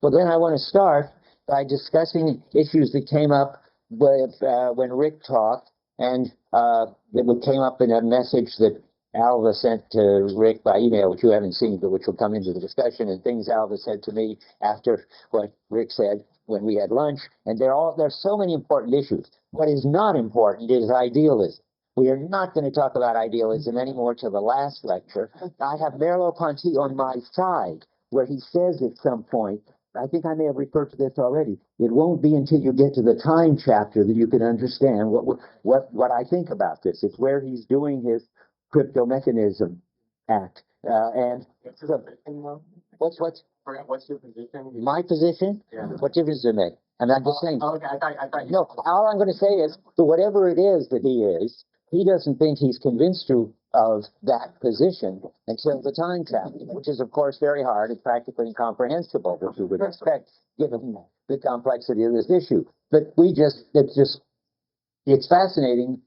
Well, then I want to start by discussing issues that came up with when Rick talked, and that came up in a message that Alva sent to Rick by email, which you haven't seen, but which will come into the discussion, and things Alva said to me after what Rick said when we had lunch. And there's so many important issues. What is not important is idealism. We are not going to talk about idealism anymore till the last lecture. I have Merleau-Ponty on my side, where he says at some point, I think I may have referred to this already, it won't be until you get to the time chapter that you can understand what I think about this. It's where he's doing his crypto mechanism act. And what's What's your position? my position? Yeah. What difference does it make? I'm not just saying. Okay, I thought you. No, all I'm going to say is that whatever it is that he is, he doesn't think he's convinced you of that position until the time chapter, which is, of course, very hard and practically incomprehensible, which you would expect, given the complexity of this issue. But it's fascinating.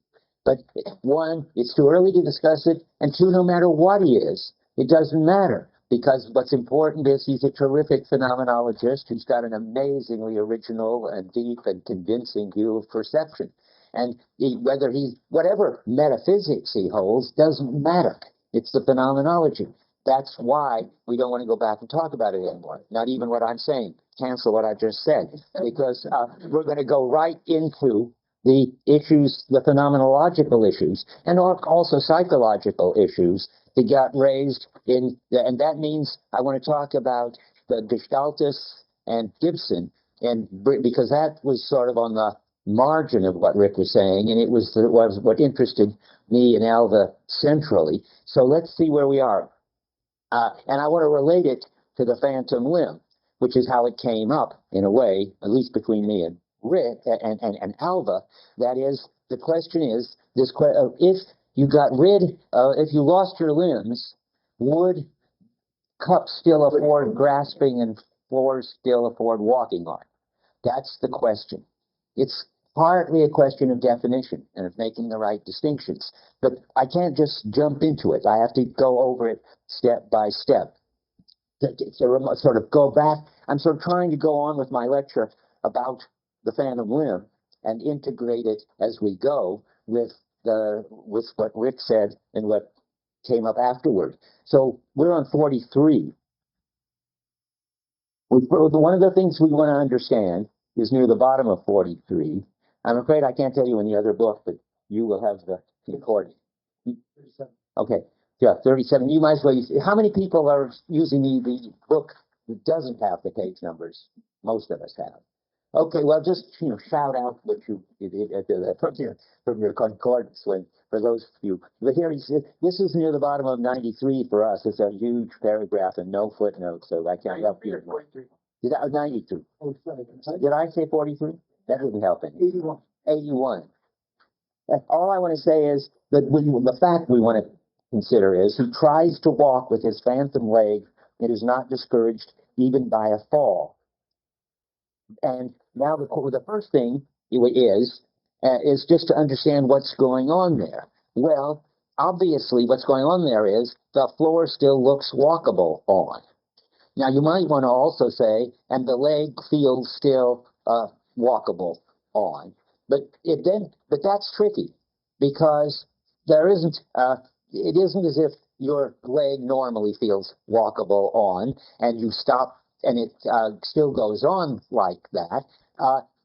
But one, it's too early to discuss it, and two, no matter what he is, it doesn't matter. Because what's important is he's a terrific phenomenologist who's got an amazingly original and deep and convincing view of perception. And whatever metaphysics he holds doesn't matter. It's the phenomenology. That's why we don't want to go back and talk about it anymore. Not even what I'm saying. Cancel what I just said. Because we're going to go right into the issues, the phenomenological issues, and also psychological issues that got raised and that means I want to talk about the Gestaltists and Gibson, and because that was sort of on the margin of what Rick was saying, and it was what interested me and Alva centrally. So let's see where we are. And I want to relate it to the phantom limb, which is how it came up in a way, at least between me and Rick and Alva. That is, the question is this: if you if you lost your limbs, would cups still afford grasping and floors still afford walking on? That's the question. It's partly a question of definition and of making the right distinctions. But I can't just jump into it. I have to go over it step by step. To sort of go back, I'm sort of trying to go on with my lecture about the phantom limb and integrate it as we go with what Rick said and what came up afterward. So we're on 43. One of the things we want to understand is near the bottom of 43. I'm afraid I can't tell you in the other book, but you will have the recording. Okay, yeah, 37. You might as well how many people are using the book that doesn't have the page numbers? Most of us have. Okay, well, just shout out what you did from your concordance for those of you. But here, this is near the bottom of 93 for us. It's a huge paragraph and no footnotes, so I can't help you. Did I 92? Did I say 43? That didn't help any. 81. 81. All I want to say is that the fact we want to consider is he tries to walk with his phantom leg. It is not discouraged even by a fall. And now the first thing is just to understand what's going on there. Well, obviously what's going on there is the floor still looks walkable on. Now you might want to also say, and the leg feels still walkable on. But that's tricky because it isn't as if your leg normally feels walkable on and you stop and it still goes on like that.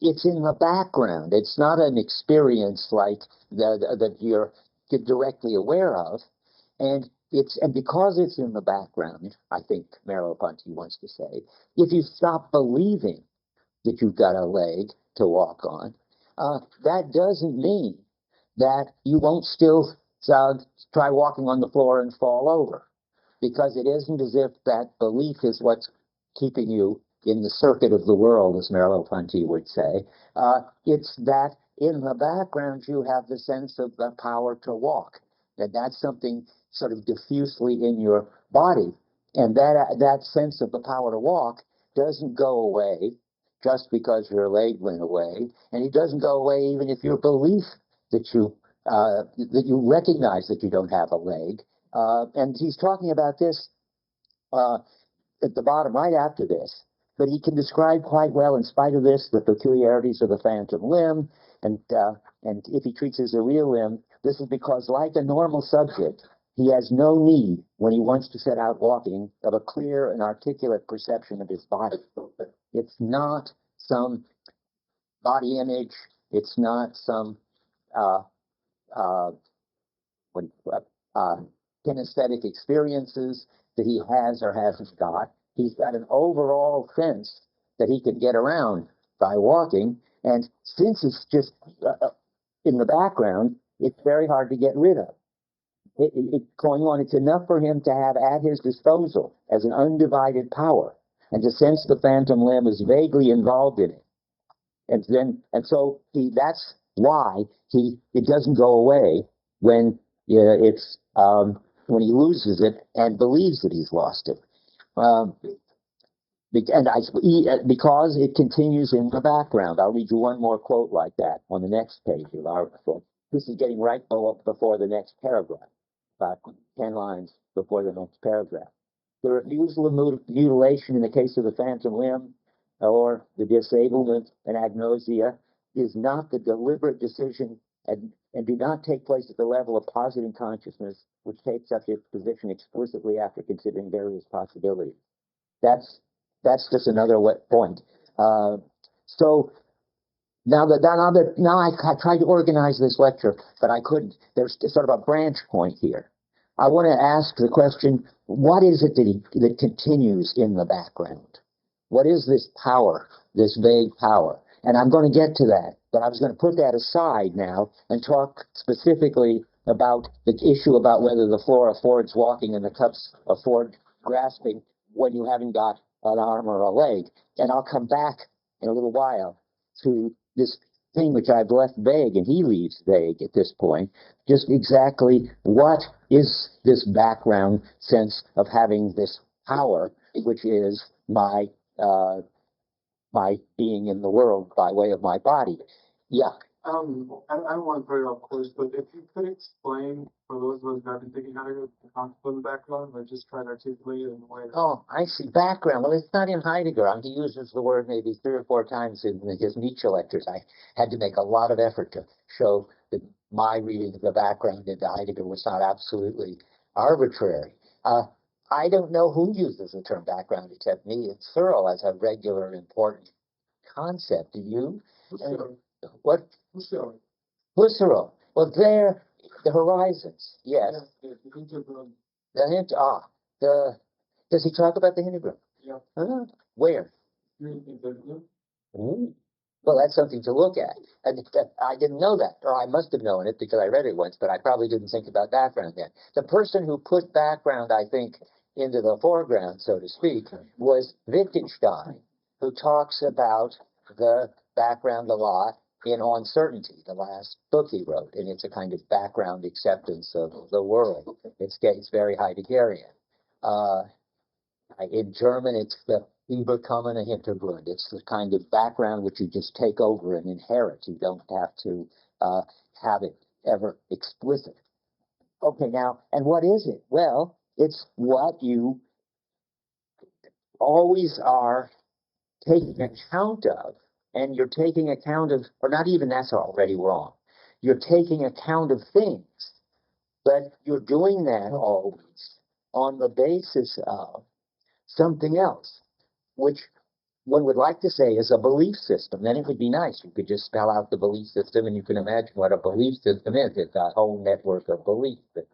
It's in the background. It's not an experience like that you're directly aware of. And because it's in the background, I think Merleau-Ponty wants to say, if you stop believing that you've got a leg to walk on, that doesn't mean that you won't still try walking on the floor and fall over, because it isn't as if that belief is what's keeping you in the circuit of the world, as Merleau-Ponty would say. It's that in the background you have the sense of the power to walk, that's something sort of diffusely in your body, and that sense of the power to walk doesn't go away just because your leg went away, and it doesn't go away even if your belief that you recognize that you don't have a leg. And he's talking about this at the bottom, right after this. but he can describe quite well, in spite of this, the peculiarities of the phantom limb, and if he treats it as a real limb, this is because, like a normal subject, he has no need, when he wants to set out walking, of a clear and articulate perception of his body. It's not some body image. It's not some uh, uh, what, uh, kinesthetic experiences that he has or hasn't got. He's got an overall sense that he can get around by walking, and since it's just in the background, it's very hard to get rid of. Going on, it's enough for him to have at his disposal as an undivided power, and to sense the phantom limb is vaguely involved in it. And so that's why it doesn't go away when when he loses it and believes that he's lost it. Um, because it continues in the background. I'll read you one more quote like that on the next page of our book. This is getting right before the next paragraph, about 10 lines before the next paragraph. The refusal of mutilation in the case of the phantom limb or the disablement and agnosia is not the deliberate decision and do not take place at the level of positing consciousness, which takes up its position explicitly after considering various possibilities. That's just another point. So now I tried to organize this lecture, but I couldn't. There's sort of a branch point here. I want to ask the question: what is it that continues in the background? What is this power, this vague power? And I'm going to get to that, but I was going to put that aside now and talk specifically about the issue about whether the floor affords walking and the cups afford grasping when you haven't got an arm or a leg. And I'll come back in a little while to this thing which I've left vague, and he leaves vague at this point, just exactly what is this background sense of having this power, which is my being in the world by way of my body. Yeah. I don't want to put it off course, but if you could explain for those of us who have been thinking how to go the concept of the background, or just try to articulate it in a way that... Oh, I see. Background. Well, it's not in Heidegger. He uses the word maybe 3 or 4 times in his Nietzsche lectures. I had to make a lot of effort to show that my reading of the background into Heidegger was not absolutely arbitrary. I don't know who uses the term background except me. It's Searle as a regular important concept. Do you? What? Husserl. Well, there, the horizons. Yes. Yeah, the hintergrund. The hint. Does he talk about the hintergrund? Yeah. Where? Hintergrund. Ooh. Well, that's something to look at. And I didn't know that, or I must have known it because I read it once, but I probably didn't think about background then. The person who put background, I think, into the foreground, so to speak, was Wittgenstein, who talks about the background a lot in On Certainty, the last book he wrote, and it's a kind of background acceptance of the world. It's very Heideggerian. In German, it's the Überkommene Hintergrund. It's the kind of background which you just take over and inherit. You don't have to have it ever explicit. Okay, now, and what is it? Well, it's what you always are taking account of, and you're taking account of, or not even that's already wrong. You're taking account of things, but you're doing that always on the basis of something else, which one would like to say is a belief system. Then it would be nice. You could just spell out the belief system, and you can imagine what a belief system is. It's a whole network of beliefs that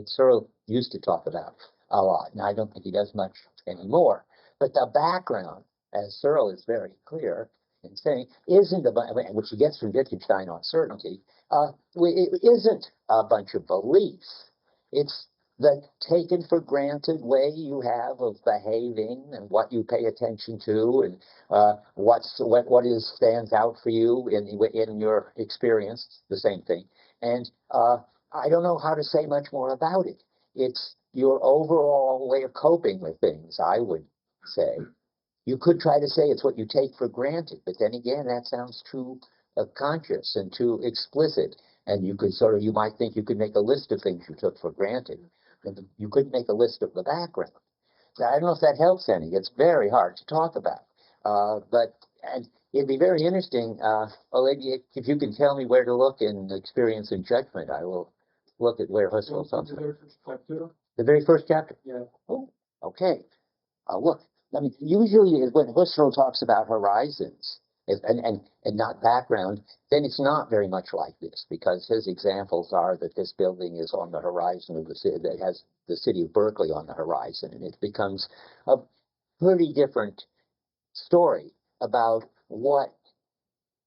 Searle used to talk about a lot. And I don't think he does much anymore. But the background, as Searle is very clear in saying, isn't which he gets from Wittgenstein On Certainty, it isn't a bunch of beliefs. It's the taken for granted way you have of behaving and what you pay attention to and what stands out for you in your experience, the same thing. And I don't know how to say much more about it. It's your overall way of coping with things, I would say. You could try to say it's what you take for granted, but then again, that sounds too conscious and too explicit. And you might think you could make a list of things you took for granted. And you couldn't make a list of the background. So I don't know if that helps any. It's very hard to talk about. And it'd be very interesting, Olivia, if you can tell me where to look in Experience and Judgment, I will look at where Husserl talks The about. very first chapter. The very first chapter? Yeah. Oh, okay. Look, I mean, usually when Husserl talks about horizons and not background, then it's not very much like this, because his examples are that this building is on the horizon of the city, that has the city of Berkeley on the horizon, and it becomes a pretty different story about what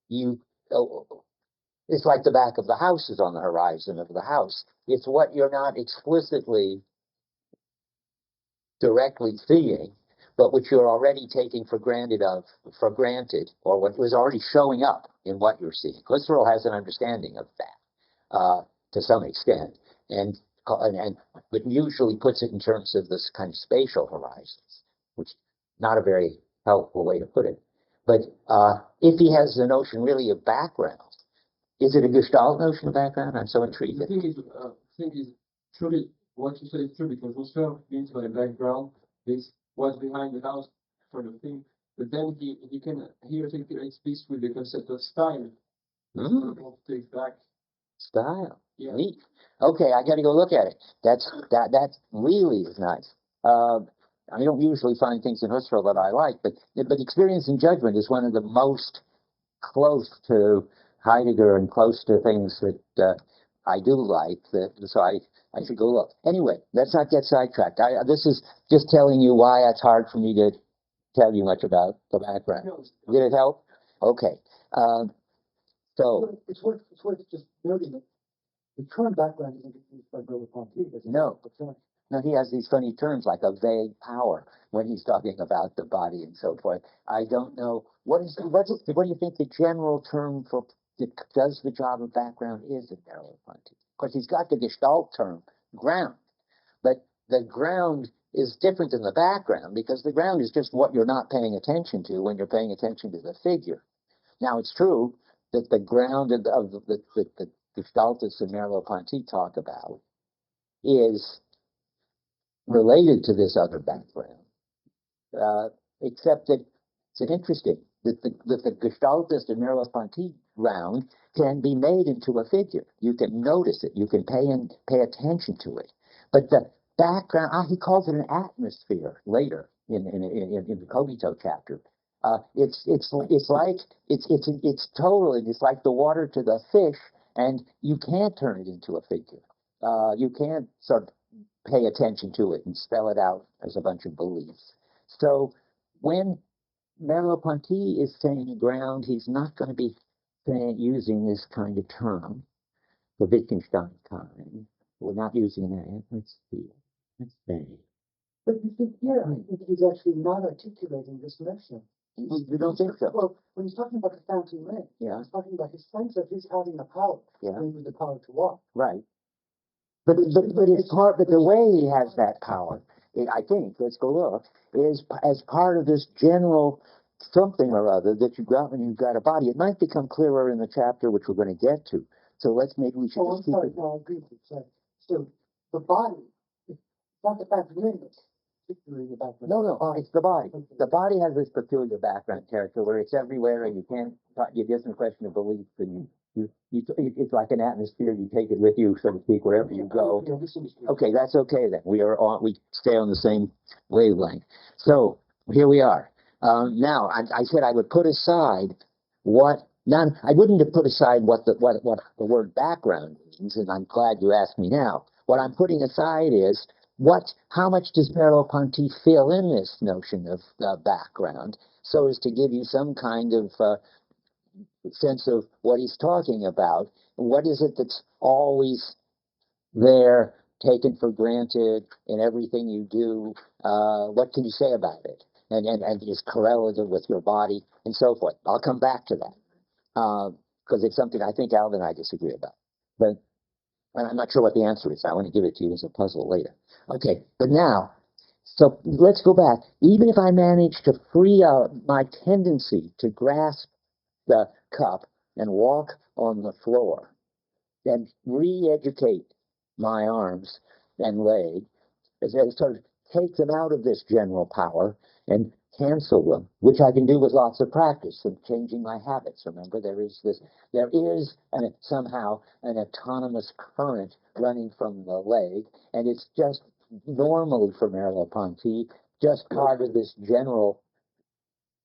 you, oh, it's like the back of the house is on the horizon of the house. It's what you're not explicitly directly seeing, but which you're already taking for granted, or what was already showing up in what you're seeing. Husserl has an understanding of that to some extent, and but usually puts it in terms of this kind of spatial horizons, which is not a very helpful way to put it. But if he has the notion really of background, is it a Gestalt notion of background? I'm so intrigued. The thing is truly what you say is true, because Husserl means by background is what's behind the house sort of thing. But then he can here take this with the concept of style. Take back style. Yeah. Neat. Okay, I got to go look at it. That really is nice. I don't usually find things in Husserl that I like, but Experience and Judgment is one of the most close to Heidegger and close to things that I do like. So I should go look. Anyway, let's not get sidetracked. This is just telling you why it's hard for me to tell you much about the background. Did it help? Okay. So it's worth just noting that the term background isn't used by Merleau-Ponty. no, no, he has these funny terms like a vague power when he's talking about the body and so forth. I don't know what do you think the general term for that does the job of background is in Merleau-Ponty? Of course, he's got the Gestalt term, ground, but the ground is different than the background, because the ground is just what you're not paying attention to when you're paying attention to the figure. Now, it's true that the ground of the Gestaltists and Merleau-Ponty talk about is related to this other background, except that it's interesting that the Gestaltist and Merleau-Ponty ground can be made into a figure. You can notice it. You can pay attention to it. But the background, he calls it an atmosphere later in the Cogito chapter. It's like the water to the fish, and you can't turn it into a figure. You can't sort of pay attention to it and spell it out as a bunch of beliefs. So when Merleau-Ponty is saying ground, he's not going to be using this kind of term, the Wittgenstein kind. We're not using that. Let's see. Let's say. But you think here, I think he's actually not articulating this notion. You don't think so? Well, when he's talking about the fountain ring, yeah, he's talking about his sense of his having the power, the power to walk. Right. But it's part. But the way he has that power, I think, let's go look, is as part of this general something or other that you got when you've got a body. It might become clearer in the chapter which we're going to get to. So maybe we should just keep it. No, I agree with you. So the body, it's not the fountain ring. No, it's the body. The body has this peculiar background character where it's everywhere, and you can't. It isn't a question of belief, and it's like an atmosphere. You take it with you, so to speak, wherever you go. Okay, that's okay then. We stay on the same wavelength. So here we are. Now I said I would put aside what. Now I wouldn't have put aside what the word background means, and I'm glad you asked me now. What I'm putting aside is how much does Merleau-Ponty fill in this notion of background, so as to give you some kind of sense of what he's talking about? What is it that's always there, taken for granted in everything you do? What can you say about it? And is correlative with your body and so forth. I'll come back to that because it's something I think Alvin and I disagree about. But and I'm not sure what the answer is. I want to give it to you as a puzzle later. Okay, but now, so let's go back. Even if I manage to free out my tendency to grasp the cup and walk on the floor, then re-educate my arms and leg, as I sort of take them out of this general power and cancel them, which I can do with lots of practice and changing my habits. Remember, there is somehow an autonomous current running from the leg, and it's just normally for Merleau-Ponty, just part of this general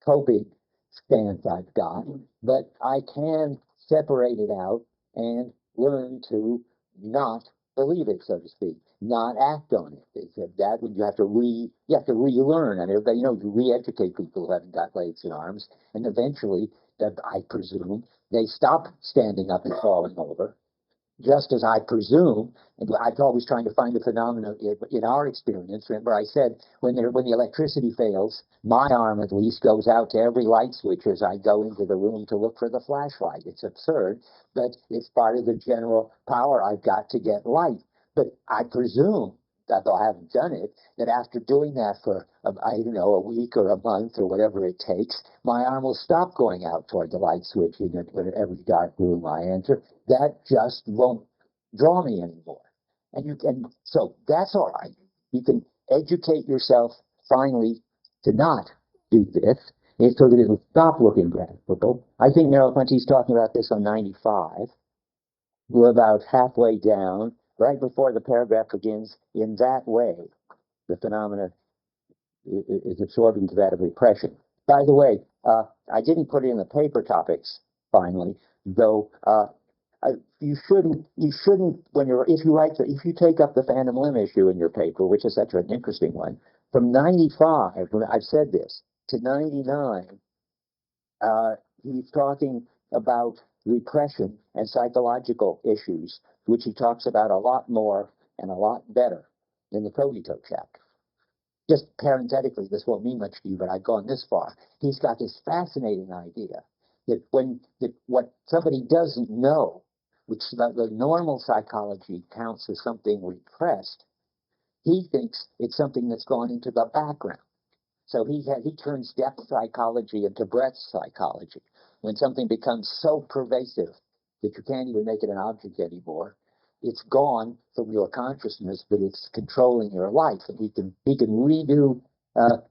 coping stance I've got, but I can separate it out and learn to not believe it, so to speak, not act on it. It's that you have to relearn. And everybody knows you re-educate people who haven't got legs and arms, and eventually, I presume, they stop standing up and falling over. Just as I presume, and I'm always trying to find a phenomenon in our experience. Remember, I said when the electricity fails, my arm at least goes out to every light switch as I go into the room to look for the flashlight. It's absurd, but it's part of the general power I've got to get light. But I presume, although I haven't done it, that after doing that for, I don't know, a week or a month or whatever it takes, my arm will stop going out toward the light switch in every dark room I enter. That just won't draw me anymore. So that's all right. You can educate yourself finally to not do this, so that it'll stop looking graspable. I think Merleau-Ponty's talking about this on 95. We're about halfway down, right before the paragraph begins. In that way, the phenomena is absorbed into that of repression. By the way, I didn't put in the paper topics finally, though. You shouldn't if you take up the phantom limb issue in your paper, which is such an interesting one, from 95, I've said this, to 99, he's talking about repression and psychological issues, which he talks about a lot more and a lot better in the cogito chapter. Just parenthetically, this won't mean much to you, but I've gone this far. He's got this fascinating idea that what somebody doesn't know, which the normal psychology counts as something repressed, he thinks it's something that's gone into the background. So he turns depth psychology into breadth psychology. When something becomes so pervasive that you can't even make it an object anymore, it's gone from your consciousness, but it's controlling your life. And he can redo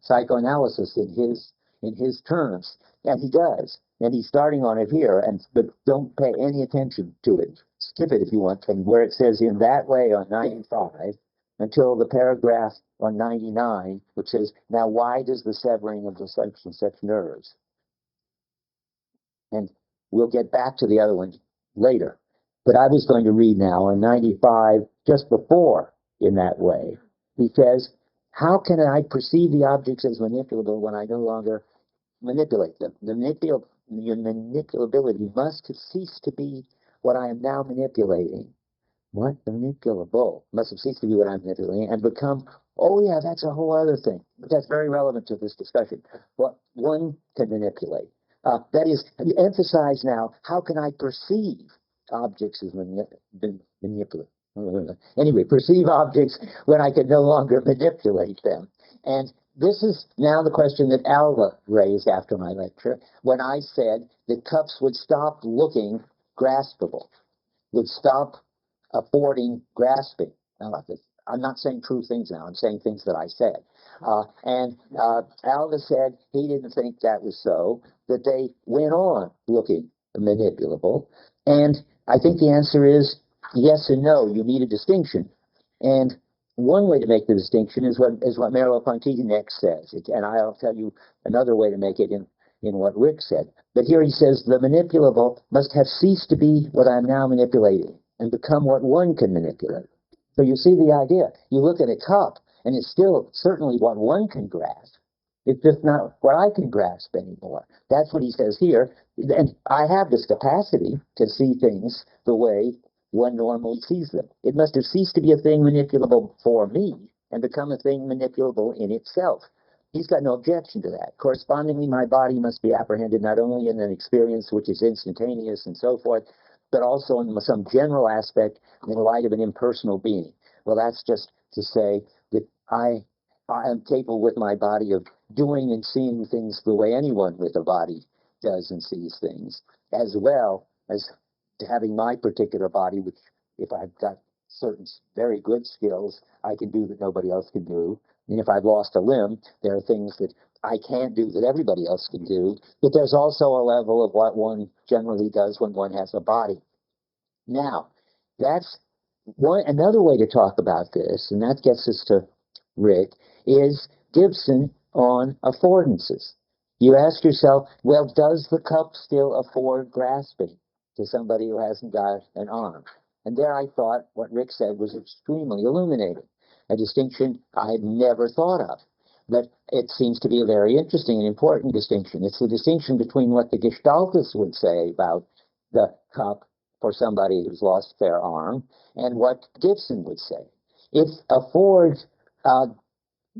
psychoanalysis in his terms, and he does. And he's starting on it here, but don't pay any attention to it. Skip it if you want, from where it says in that way on 95 until the paragraph on 99, which says, now why does the severing of the such and such nerves? And we'll get back to the other ones later. But I was going to read now on 95, just before, in that way. He says, how can I perceive the objects as manipulable when I no longer manipulate them? The manipulability must have ceased to be what I am now manipulating. What? Manipulable. Must have ceased to be what I'm manipulating and become, oh yeah, that's a whole other thing. But that's very relevant to this discussion. What one can manipulate. That is, emphasize now, how can I perceive objects as manipulative? Anyway, perceive objects when I can no longer manipulate them. And this is now the question that Alva raised after my lecture, when I said that cups would stop looking graspable, would stop affording grasping. Now, I'm not saying true things now. I'm saying things that I said. Alva said he didn't think that was so, that they went on looking manipulable. And I think the answer is yes and no. You need a distinction. And one way to make the distinction is what Merleau-Ponty next says. And I'll tell you another way to make it in what Rick said. But here he says, the manipulable must have ceased to be what I'm now manipulating and become what one can manipulate. So you see the idea. You look at a cup, and it's still certainly what one can grasp. It's just not what I can grasp anymore. That's what he says here. And I have this capacity to see things the way one normally sees them. It must have ceased to be a thing manipulable for me and become a thing manipulable in itself. He's got no objection to that. Correspondingly, my body must be apprehended not only in an experience which is instantaneous and so forth, but also in some general aspect in the light of an impersonal being. Well, that's just to say that I am capable with my body of doing and seeing things the way anyone with a body does and sees things, as well as having my particular body, which if I've got certain very good skills, I can do that nobody else can do. And if I've lost a limb, there are things that I can't do that everybody else can do, but there's also a level of what one generally does when one has a body. Now, that's another way to talk about this, and that gets us to Rick, is Gibson on affordances. You ask yourself, well, does the cup still afford grasping to somebody who hasn't got an arm? And there I thought what Rick said was extremely illuminating, a distinction I had never thought of. But it seems to be a very interesting and important distinction. It's the distinction between what the Gestaltists would say about the cup for somebody who's lost their arm and what Gibson would say. It affords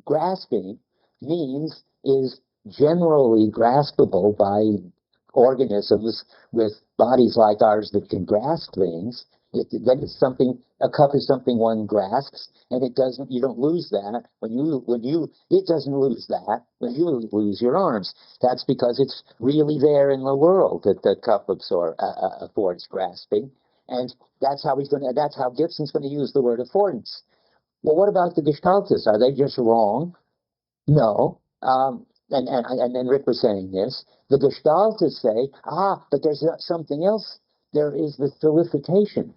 grasping means is generally graspable by organisms with bodies like ours that can grasp things. Then it's something, a cup is something one grasps, and it doesn't, you don't lose that it doesn't lose that when you lose your arms. That's because it's really there in the world that the cup affords grasping. And that's how Gibson's going to use the word affordance. Well, what about the Gestaltists? Are they just wrong? No. And then Rick was saying this. The Gestaltists say, but there's something else. There is the solicitation.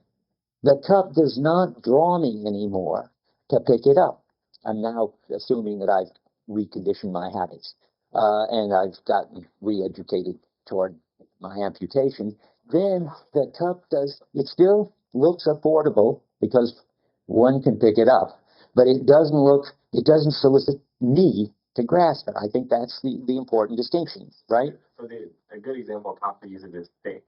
The cup does not draw me anymore to pick it up. I'm now assuming that I've reconditioned my habits and I've gotten re-educated toward my amputation. Then the cup it still looks affordable because one can pick it up, but it doesn't solicit me to grasp it. I think that's the important distinction, right? So a good example of how to use it is steak.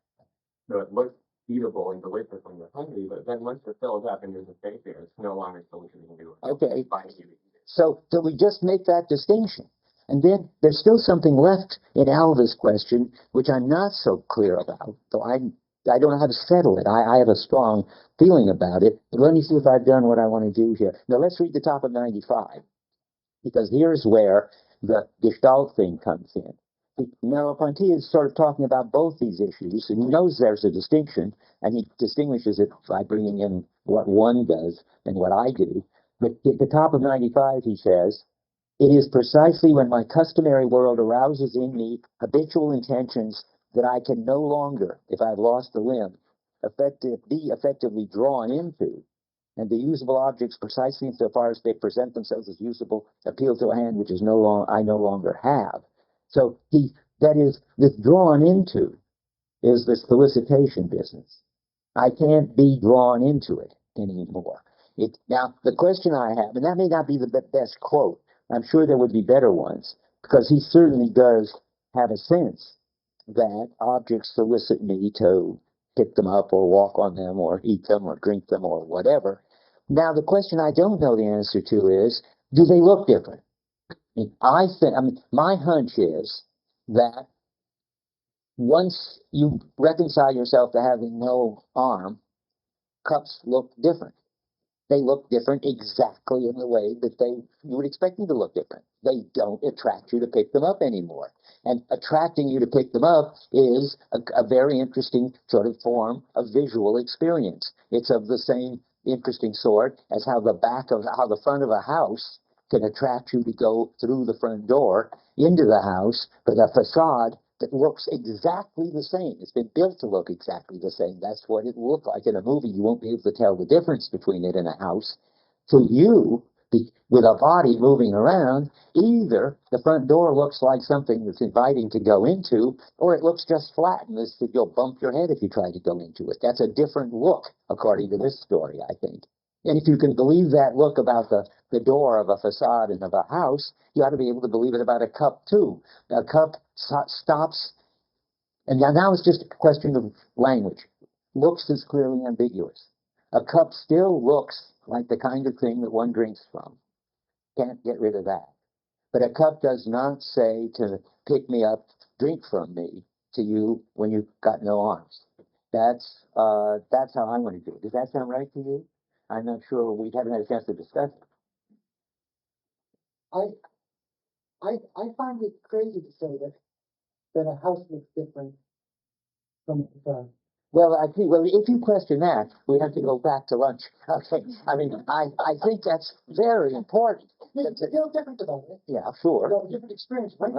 So it looks eatable and delicious when you're hungry, but then once you're filled up and there's a steak there, it's no longer soliciting you. Okay. So we just make that distinction. And then there's still something left in Alva's question, which I'm not so clear about, though I don't know how to settle it. I have a strong feeling about it. But let me see if I've done what I want to do here. Now, let's read the top of 95, because here's where the Gestalt thing comes in. Merleau-Ponty is sort of talking about both these issues, and he knows there's a distinction, and he distinguishes it by bringing in what one does and what I do. But at the top of 95, he says, it is precisely when my customary world arouses in me habitual intentions that I can no longer, if I've lost a limb, be effectively drawn into, and the usable objects, precisely insofar as they present themselves as usable, appeal to a hand which I no longer have. So that is, withdrawn into is the solicitation business. I can't be drawn into it anymore. Now, the question I have, and that may not be the best quote, I'm sure there would be better ones, because he certainly does have a sense that objects solicit me to pick them up or walk on them or eat them or drink them or whatever. Now, the question I don't know the answer to is, do they look different? My hunch is that once you reconcile yourself to having no arm, cups look different. They look different exactly in the way that you would expect them to look different. They don't attract you to pick them up anymore. And attracting you to pick them up is a very interesting sort of form of visual experience. It's of the same interesting sort as how the front of a house can attract you to go through the front door into the house, but a facade that looks exactly the same. It's been built to look exactly the same. That's what it looked like in a movie. You won't be able to tell the difference between it and a house. To you, with a body moving around, either the front door looks like something that's inviting to go into, or it looks just flat, and you'll bump your head if you try to go into it. That's a different look, according to this story, I think. And if you can believe that look about the door of a facade and of a house, you ought to be able to believe it about a cup, too. A cup stops, and now it's just a question of language. Looks is clearly ambiguous. A cup still looks like the kind of thing that one drinks from. Can't get rid of that. But a cup does not say to pick me up, drink from me, to you when you've got no arms. That's how I'm going to do it. Does that sound right to you? I'm not sure. We haven't had a chance to discuss it. I find it crazy to say that a house looks different from Well, I think, well, if you question that, we have to go back to lunch. Okay, I mean, I think that's very important. It's still different about it. Yeah, sure. You have a different experience, right?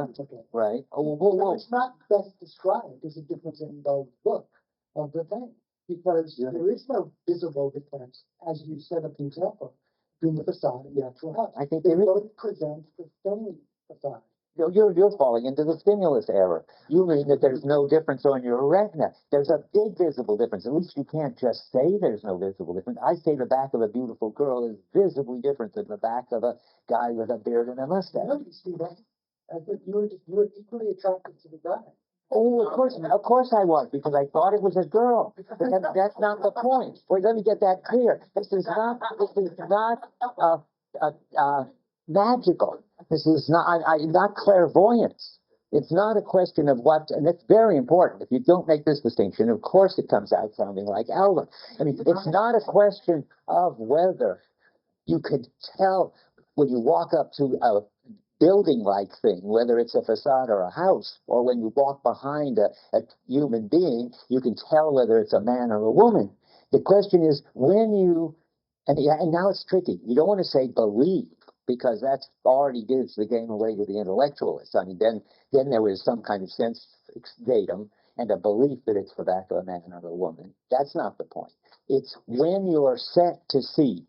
Right. Oh, whoa, So whoa. it's not best described as a difference in the look of the thing, because there is no visible difference, as you set up the example, between the facade and the actual house. I think They there is. both present the same facade. You're falling into the stimulus error. You mean that there's no difference on your retina. There's a big visible difference. At least you can't just say there's no visible difference. I say the back of a beautiful girl is visibly different than the back of a guy with a beard and a mustache. I know you see that. I think you were equally attracted to the guy. Oh, of course I was, because I thought it was a girl. But that's not the point. Wait, let me get that clear. This is not magical. This is not clairvoyance. It's not a question of what, and it's very important. If you don't make this distinction, of course it comes out sounding like Alvin. I mean, it's not a question of whether you could tell when you walk up to a building-like thing, whether it's a facade or a house, or when you walk behind a human being, you can tell whether it's a man or a woman. The question is when you, and now it's tricky. You don't want to say believe, because that already gives the game away to the intellectualists. I mean, then there was some kind of sense datum and a belief that it's the back of a man or a woman. That's not the point. It's when you're set to see,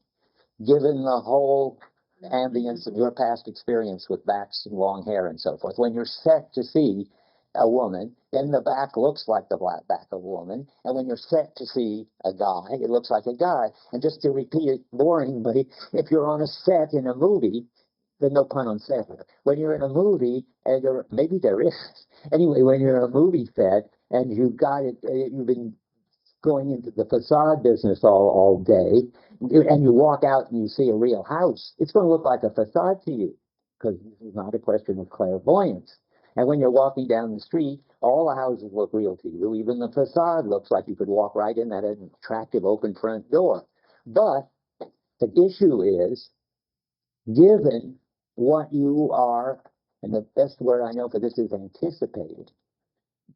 given the whole ambience of your past experience with backs and long hair and so forth, when you're set to see a woman, then the back looks like the black back of a woman, and when you're set to see a guy, it looks like a guy. And just to repeat it boringly, if you're on a set in a movie, there's no pun on set. When you're in a movie, and maybe there is. Anyway, when you're in a movie set and you've got it, you've been going into the facade business all day, and you walk out and you see a real house, it's going to look like a facade to you, because this is not a question of clairvoyance. And when you're walking down the street, all the houses look real to you. Even the facade looks like you could walk right in that attractive open front door. But the issue is, given what you are, and the best word I know for this is anticipated,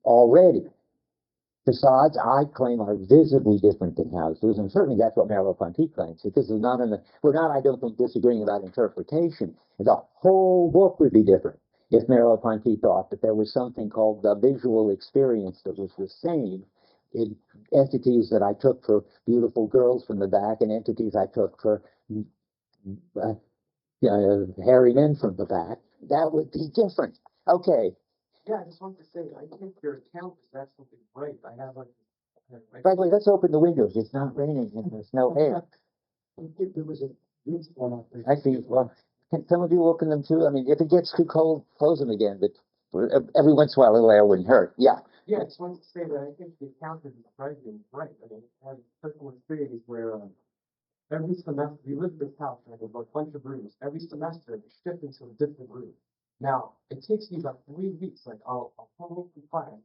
already, facades, I claim, are visibly different than houses, and certainly that's what Merleau-Ponty claims. That this is not we're not, I don't think, disagreeing about interpretation. The whole book would be different if Merleau-Ponty thought that there was something called the visual experience that was the same in entities that I took for beautiful girls from the back and entities I took for hairy men from the back. That would be different. Okay. Yeah, I just wanted to say, I think your account is absolutely right. I have like. By the way, let's open the windows. It's not raining and there's no air. There was a breeze going out there. I see. Well, can some of you open them too? I mean, if it gets too cold, close them again. But every once in a while, a little air wouldn't hurt. Yeah. Yeah, I just wanted to say that I think the account is surprisingly right. I mean, I have personal experience where every semester, we live in this house, right, with a bunch of rooms. Every semester, we shift into a different room. Now, it takes me about 3 weeks. Like, I'll come home from class.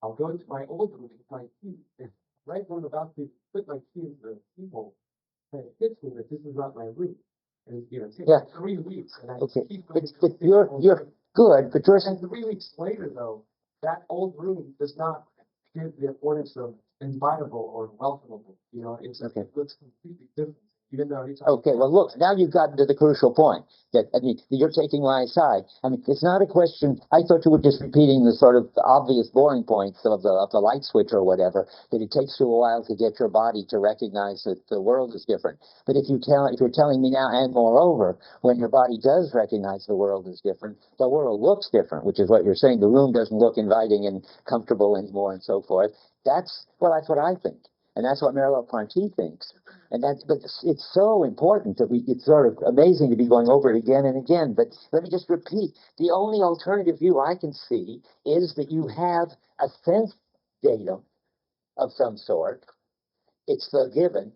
I'll go to my old room with my key. And right when I'm about to put my key in the keyhole, and it hits me that this is not my room. And it takes Yeah. 3 weeks. And I Okay. keep going But you're good, but you're and 3 weeks later, though, that old room does not give the affordance of inviolable or welcomable. You know, it looks completely different, even though it's okay. Well, look, now you've gotten to the crucial point. That, I mean, you're taking my side. I mean, it's not a question. I thought you were just repeating the sort of obvious boring points of the light switch or whatever. That it takes you a while to get your body to recognize that the world is different. But if you're telling me now, and moreover, when your body does recognize the world is different, the world looks different, which is what you're saying. The room doesn't look inviting and comfortable anymore, and so forth. That's what I think, and that's what Merleau-Ponty thinks. And but it's so important that it's sort of amazing to be going over it again and again. But let me just repeat, the only alternative view I can see is that you have a sense datum of some sort. It's the given.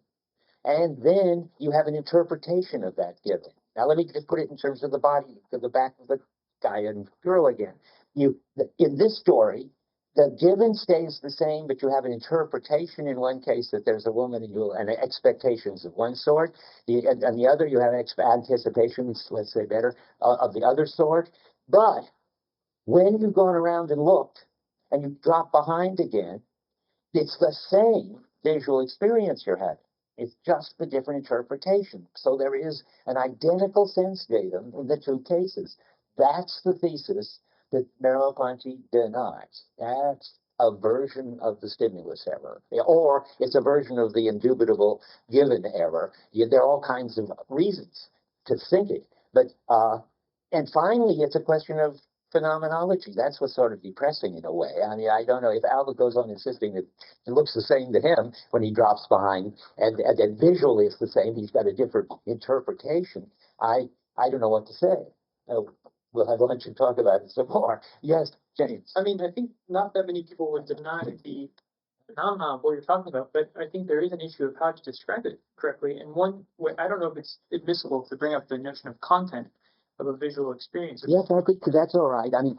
And then you have an interpretation of that given. Now let me just put it in terms of the body, the back of the guy and girl again. In this story, the given stays the same, but you have an interpretation in one case that there's a woman and expectations of one sort. And the other, you have anticipations, let's say better, of the other sort. But when you've gone around and looked, and you drop behind again, it's the same visual experience you're having. It's just the different interpretation. So there is an identical sense datum in the two cases. That's the thesis that Merleau-Ponty denies. That's a version of the stimulus error, or it's a version of the indubitable given error. There are all kinds of reasons to think it, but and finally, it's a question of phenomenology. That's what's sort of depressing in a way. I mean, I don't know if Albert goes on insisting that it looks the same to him when he drops behind, and visually it's the same. He's got a different interpretation. I don't know what to say. Uh, we'll have lunch and talk about it some more. Yes, James. I mean, I think not that many people would deny the phenomenon of what you're talking about, but I think there is an issue of how to describe it correctly. And one way, I don't know if it's admissible to bring up the notion of content of a visual experience. Yes, I think that's all right. I mean,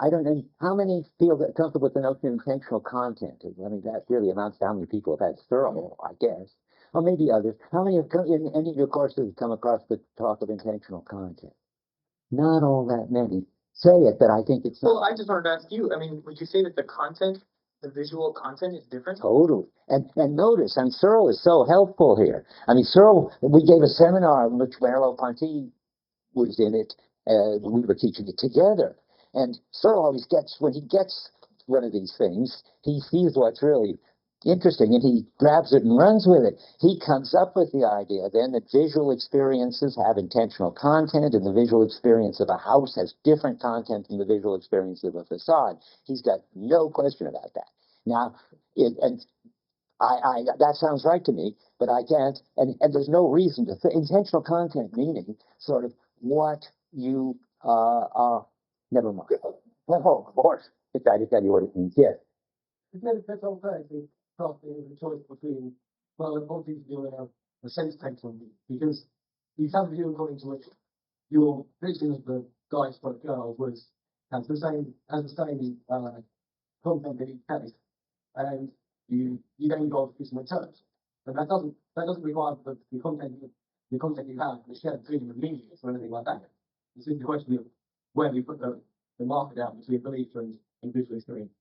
I don't know how many feel that comfortable with the notion of intentional content. I mean, that really amounts to how many people have had Searle, I guess, or maybe others. How many have come in any of your courses come across the talk of intentional content? Not all that many. Say it, but I think it's not. Well, I just wanted to ask you, I mean, would you say that the content, the visual content is different? Totally. And notice, and Searle is so helpful here. I mean, Searle, we gave a seminar in which Merleau-Ponty was in it. We were teaching it together. And Searle always gets, when he gets one of these things, he sees what's really interesting and he grabs it and runs with it. He comes up with the idea then that visual experiences have intentional content, and the visual experience of a house has different content than the visual experience of a facade. He's got no question about that. Now, and that sounds right to me, but I can't, and there's no reason to intentional content meaning sort of what you never mind. Oh, of course, if I tell you what it means, yes. That's all right. The choice between, well, the both these doing a sense spectrum, because you have a view according to which your vision of the guy stroke girl was has the same content that he has, and you then go through some returns. But that doesn't require the content you have, the shared feeling of meanings or anything like that. It's simply a question of where you put the marker down between belief and visual experience.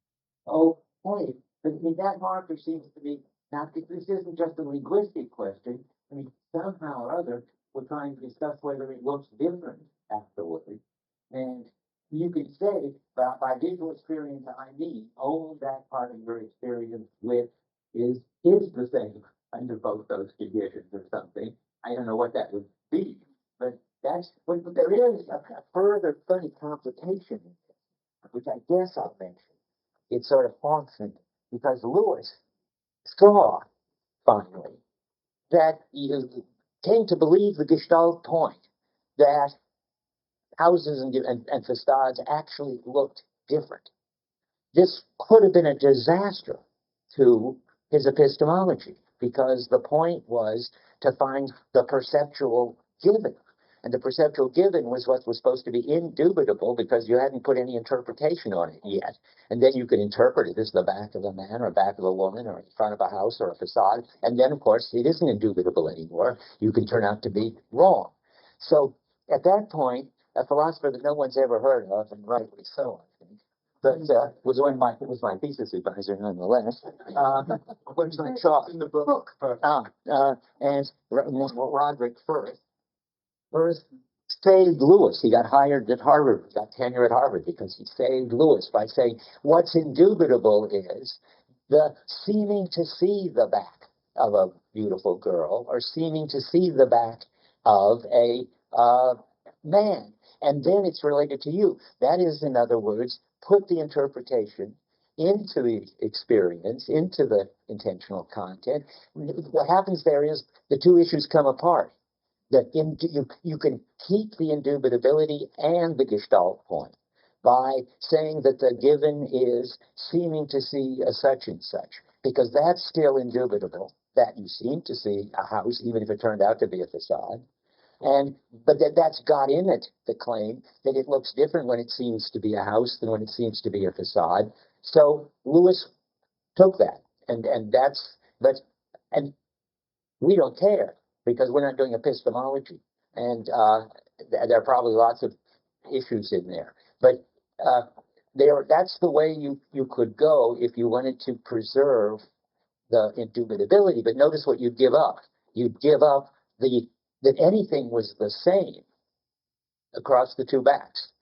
Oh, hey, but I mean, that marker seems to be, now, this isn't just a linguistic question. I mean, somehow or other, we're trying to discuss whether it looks different afterward. And you could say, by visual experience, I mean, only that part of your experience with is the same under both those conditions or something. I don't know what that would be, but but there is a further funny complication, which I guess I'll mention. It sort of haunts me because Lewis saw finally that you came to believe the Gestalt point that houses and facades actually looked different. This could have been a disaster to his epistemology because the point was to find the perceptual given. And the perceptual given was what was supposed to be indubitable because you hadn't put any interpretation on it yet. And then you could interpret it as the back of a man or back of a woman or in front of a house or a facade. And then, of course, it isn't indubitable anymore. You can turn out to be wrong. So at that point, a philosopher that no one's ever heard of, and rightly so, I think, but was my thesis advisor nonetheless. What's my chalk in the book? And Roderick Firth saved Lewis. He got hired at Harvard, got tenure at Harvard because he saved Lewis by saying what's indubitable is the seeming to see the back of a beautiful girl or seeming to see the back of a man. And then it's related to you. That is, in other words, put the interpretation into the experience, into the intentional content. What happens there is the two issues come apart. That you can keep the indubitability and the Gestalt point by saying that the given is seeming to see a such and such, because that's still indubitable, that you seem to see a house, even if it turned out to be a facade. But that's got in it the claim that it looks different when it seems to be a house than when it seems to be a facade. So Lewis took that, and we don't care because we're not doing epistemology, and there are probably lots of issues in there. But that's the way you could go if you wanted to preserve the indubitability. But notice what you'd give up. You'd give up that anything was the same across the two backs,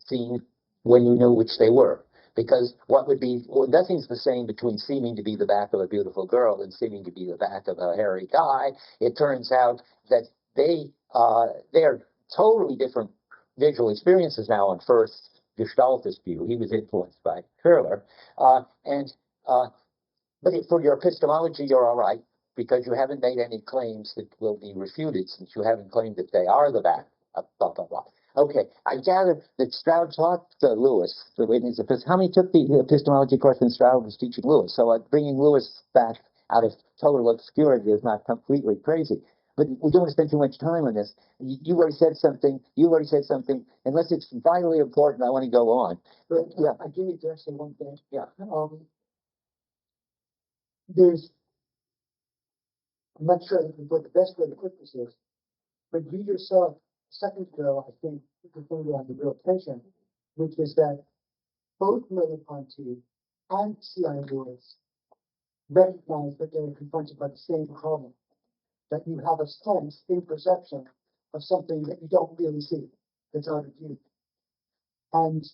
seen when you knew which they were. Because what would be, well, nothing's the same between seeming to be the back of a beautiful girl and seeming to be the back of a hairy guy. It turns out that they're totally different visual experiences now on first Gestaltist view. He was influenced by Schiller. But for your epistemology, you're all right, because you haven't made any claims that will be refuted, since you haven't claimed that they are the back. Blah, blah, blah. Okay, I gather that Stroud taught Lewis. How many took the epistemology course when Stroud was teaching Lewis? So bringing Lewis back out of total obscurity is not completely crazy. But we don't want to spend too much time on this. You already said something. Unless it's vitally important, I want to go on. But yeah, I do need to say one thing. Yeah. I'm not sure what the best way to put this is, but you yourself, a second ago, I think, referred on the real tension, which is that both Merleau-Ponty and C.I. Lewis recognize that they're confronted by the same problem, that you have a sense in perception of something that you don't really see, that's out of view. And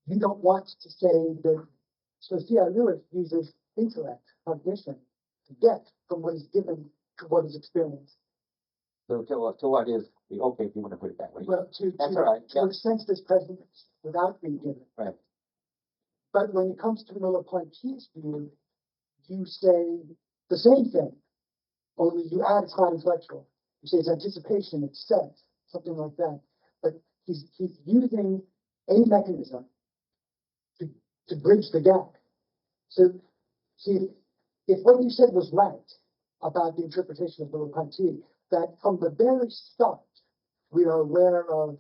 you don't want to say that, so C.I. Lewis uses intellect, cognition, to get from what is given to what is experienced. So to what is the, okay, if you want to put it that way. Well, That's all right. to a sense that's present without being given. Right. But when it comes to Merleau-Ponty's view, you say the same thing, only you add it's not intellectual. You say it's anticipation, it's sense, something like that. But he's using a mechanism to bridge the gap. So, see, if what you said was right about the interpretation of Merleau-Ponty, that from the very start, we are aware of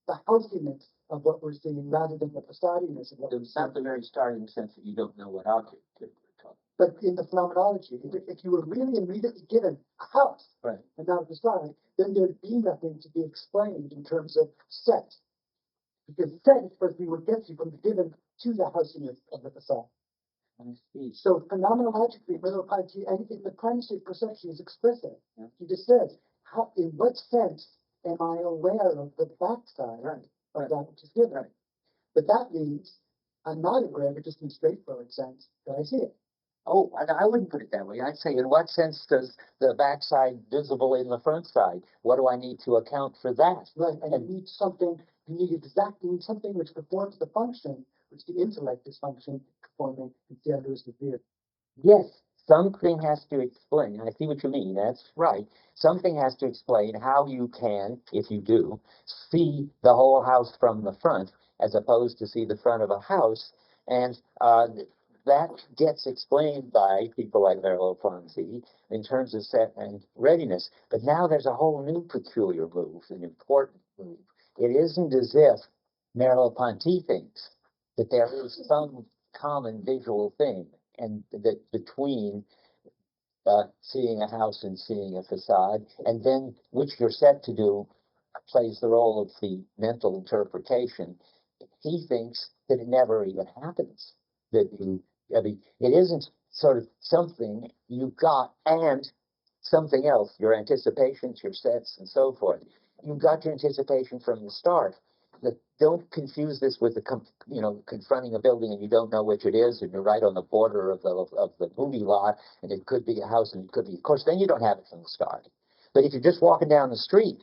the healthiness of what we're seeing rather than the facadiness of what we're It's not the seeing. very starting sense that you don't know what object you're talking. But in the phenomenology, if you were really immediately given a house Right. and not a facade, then there'd be nothing to be explained in terms of set. Because set is supposed to be what gets you from the given to the housiness of the facade. I see. So phenomenologically, Merleau-Ponty, and in the primacy of perception is explicit. Yeah. He just says, how, in what sense am I aware of the backside of that which is given? Right. But that means I'm not aware of it just in a straightforward sense that I see it. Oh, I wouldn't put it that way. I'd say, in what sense does the backside visible in the front side? What do I need to account for that? Right, and you need something, you need something which performs the function, which the intellect is performing, and the other is the fear. Yes, something has to explain. I see what you mean. That's right. Something has to explain how you can, if you do, see the whole house from the front, as opposed to see the front of a house. And that gets explained by people like Merleau-Ponty in terms of set and readiness. But now there's a whole new peculiar move, an important move. It isn't as if Merleau-Ponty thinks that there is some common visual thing, and that between seeing a house and seeing a facade, and then which you're set to do plays the role of the mental interpretation. He thinks that it never even happens. That I mean, it isn't sort of something you got and something else, your anticipations, your sets, and so forth. You got your anticipation from the start. That don't confuse this with confronting a building and you don't know which it is, and you're right on the border of the movie lot, and it could be a house and it could be, of course, then you don't have it from the start. But if you're just walking down the street,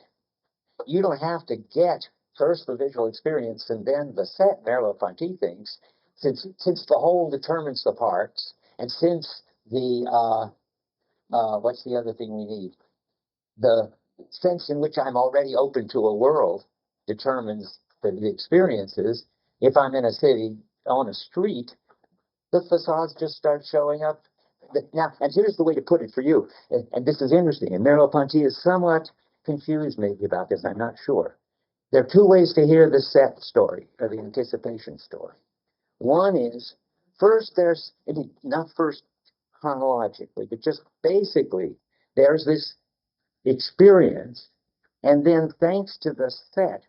you don't have to get first the visual experience and then the set. Merleau-Ponty thinks, since the whole determines the parts, and since the what's the other thing we need? The sense in which I'm already open to a world determines the experiences. If I'm in a city on a street, the facades just start showing up. Now, and here's the way to put it for you, and this is interesting, and Merleau-Ponty is somewhat confused maybe about this, I'm not sure. There are two ways to hear the set story, or the anticipation story. One is, not first chronologically, but just basically, there's this experience, and then thanks to the set,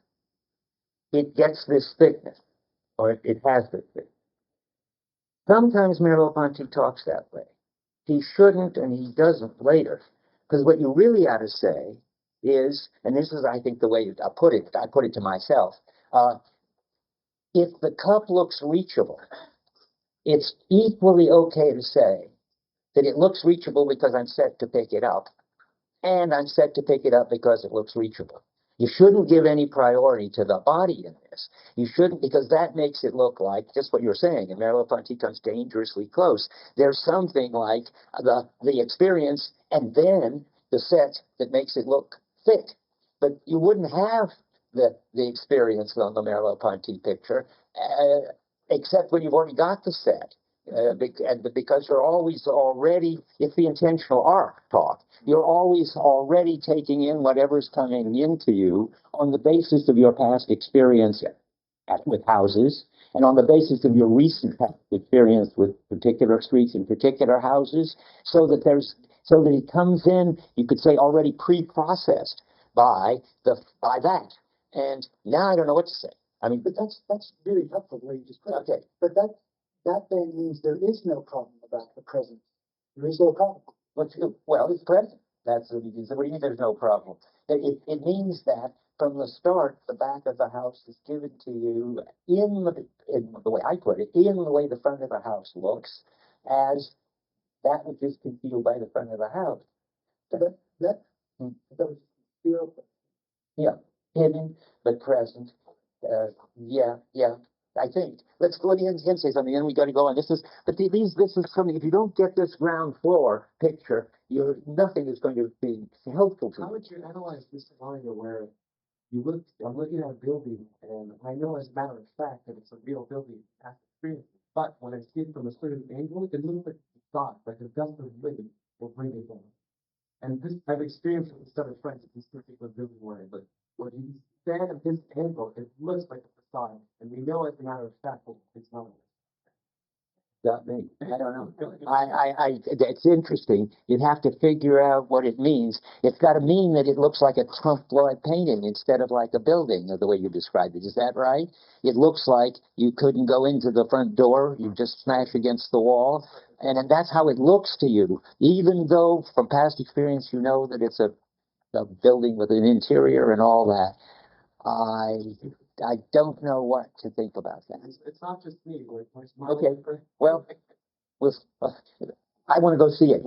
it gets this thickness. or it has been fixed. Sometimes Merleau-Ponty talks that way. He shouldn't, and he doesn't later. Because what you really ought to say is, and this is, I think, the way I put it to myself, if the cup looks reachable, it's equally okay to say that it looks reachable because I'm set to pick it up, and I'm set to pick it up because it looks reachable. You shouldn't give any priority to the body in this. You shouldn't, because that makes it look like just what you're saying, and Merleau-Ponty comes dangerously close. There's something like the experience and then the set that makes it look fit. But you wouldn't have the experience on the Merleau-Ponty picture, except when you've already got the set. Because you're always already, it's the intentional arc talk, you're always already taking in whatever's coming into you on the basis of your past experience with houses, and on the basis of your recent past experience with particular streets and particular houses, so that it comes in, you could say, already pre-processed by that. And now I don't know what to say. I mean, But that's really helpful the way you just put it. okay. But that then means there is no problem about the present. There is no problem. Well, it's present. That's what he means. What do you mean there's no problem? It means that from the start, the back of the house is given to you in the way I put it, in the way the front of the house looks, as that which is concealed by the front of the house. That was feel. Yeah, hidden but present. Yeah. I think. Let's go ahead and say something, then we got to go on. This is something. If you don't get this ground floor picture, nothing is going to be helpful to How you. would you analyze this scenario where I'm looking at a building, and I know as a matter of fact that it's a real building past experience, but when I see it from a certain angle, it looks like a thought, like a gust of wind will bring it down. And this I've experienced with a set of friends at this particular building where when you stand at this angle, it looks like a facade, and we know as a matter of fact that it's not. Got me. I don't know. It's interesting. You'd have to figure out what it means. It's got to mean that it looks like a Trump Floyd painting instead of like a building, or the way you described it. Is that right? It looks like you couldn't go into the front door. You just smash against the wall. And that's how it looks to you, even though from past experience you know that it's a building with an interior and all that. I don't know what to think about that. It's not just me. Okay. Well, I want to go see it.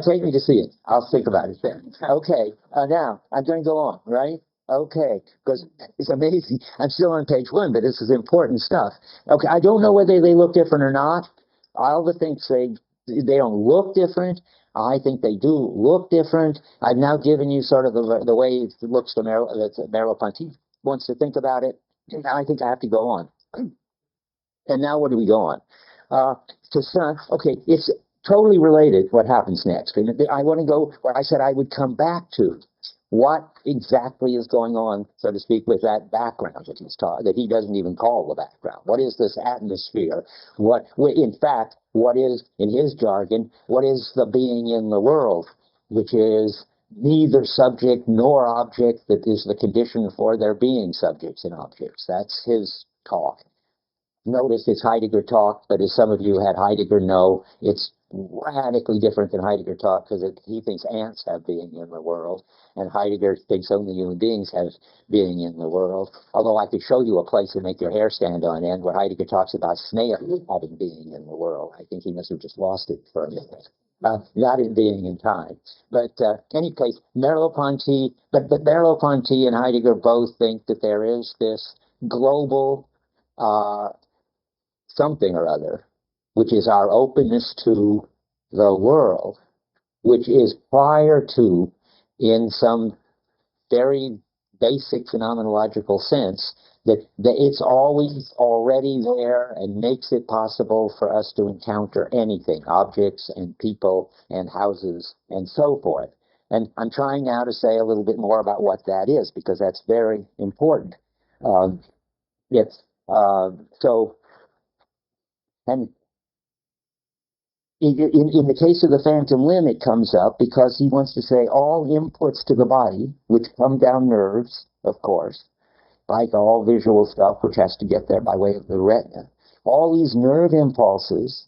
Take me to see it. I'll think about it then. Okay. Now I'm going to go on, right? Okay, because it's amazing. I'm still on page 1, but this is important stuff. Okay, I don't know whether they look different or not. All the things they don't look different. I think they do look different. I've now given you sort of the way it looks to Merleau-Ponty wants to think about it. Now I think I have to go on. And now what do we go on? Okay, it's totally related what happens next. And I want to go where I said I would come back to what exactly is going on, so to speak, with that background that he doesn't even call the background. What is this atmosphere? In fact, what is, in his jargon, what is the being in the world, which is neither subject nor object, that is the condition for there being subjects and objects. That's his talk. Notice it's Heidegger talk, but as some of you had Heidegger know, it's radically different than Heidegger talk, because he thinks ants have being in the world, and Heidegger thinks only human beings have being in the world. Although I could show you a place to make your hair stand on end where Heidegger talks about snails having being in the world. I think he must have just lost it for a minute. Not in being in time. But any case, Merleau-Ponty, but Merleau-Ponty and Heidegger both think that there is this global something or other, which is our openness to the world, which is prior to, in some very basic phenomenological sense, that it's always already there and makes it possible for us to encounter anything, objects and people and houses and so forth. And I'm trying now to say a little bit more about what that is, because that's very important. And in the case of the phantom limb, it comes up because he wants to say all inputs to the body, which come down nerves, of course, like all visual stuff, which has to get there by way of the retina. All these nerve impulses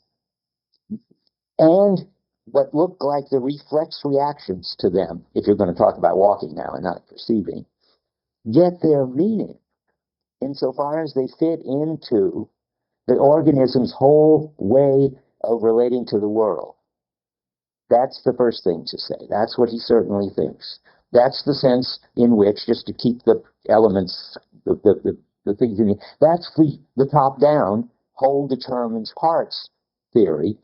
and what look like the reflex reactions to them, if you're going to talk about walking now and not perceiving, get their meaning insofar as they fit into the organism's whole way of relating to the world. That's the first thing to say. That's what he certainly thinks. That's the sense in which, just to keep the elements, the things in it, that's the top-down, whole determines parts theory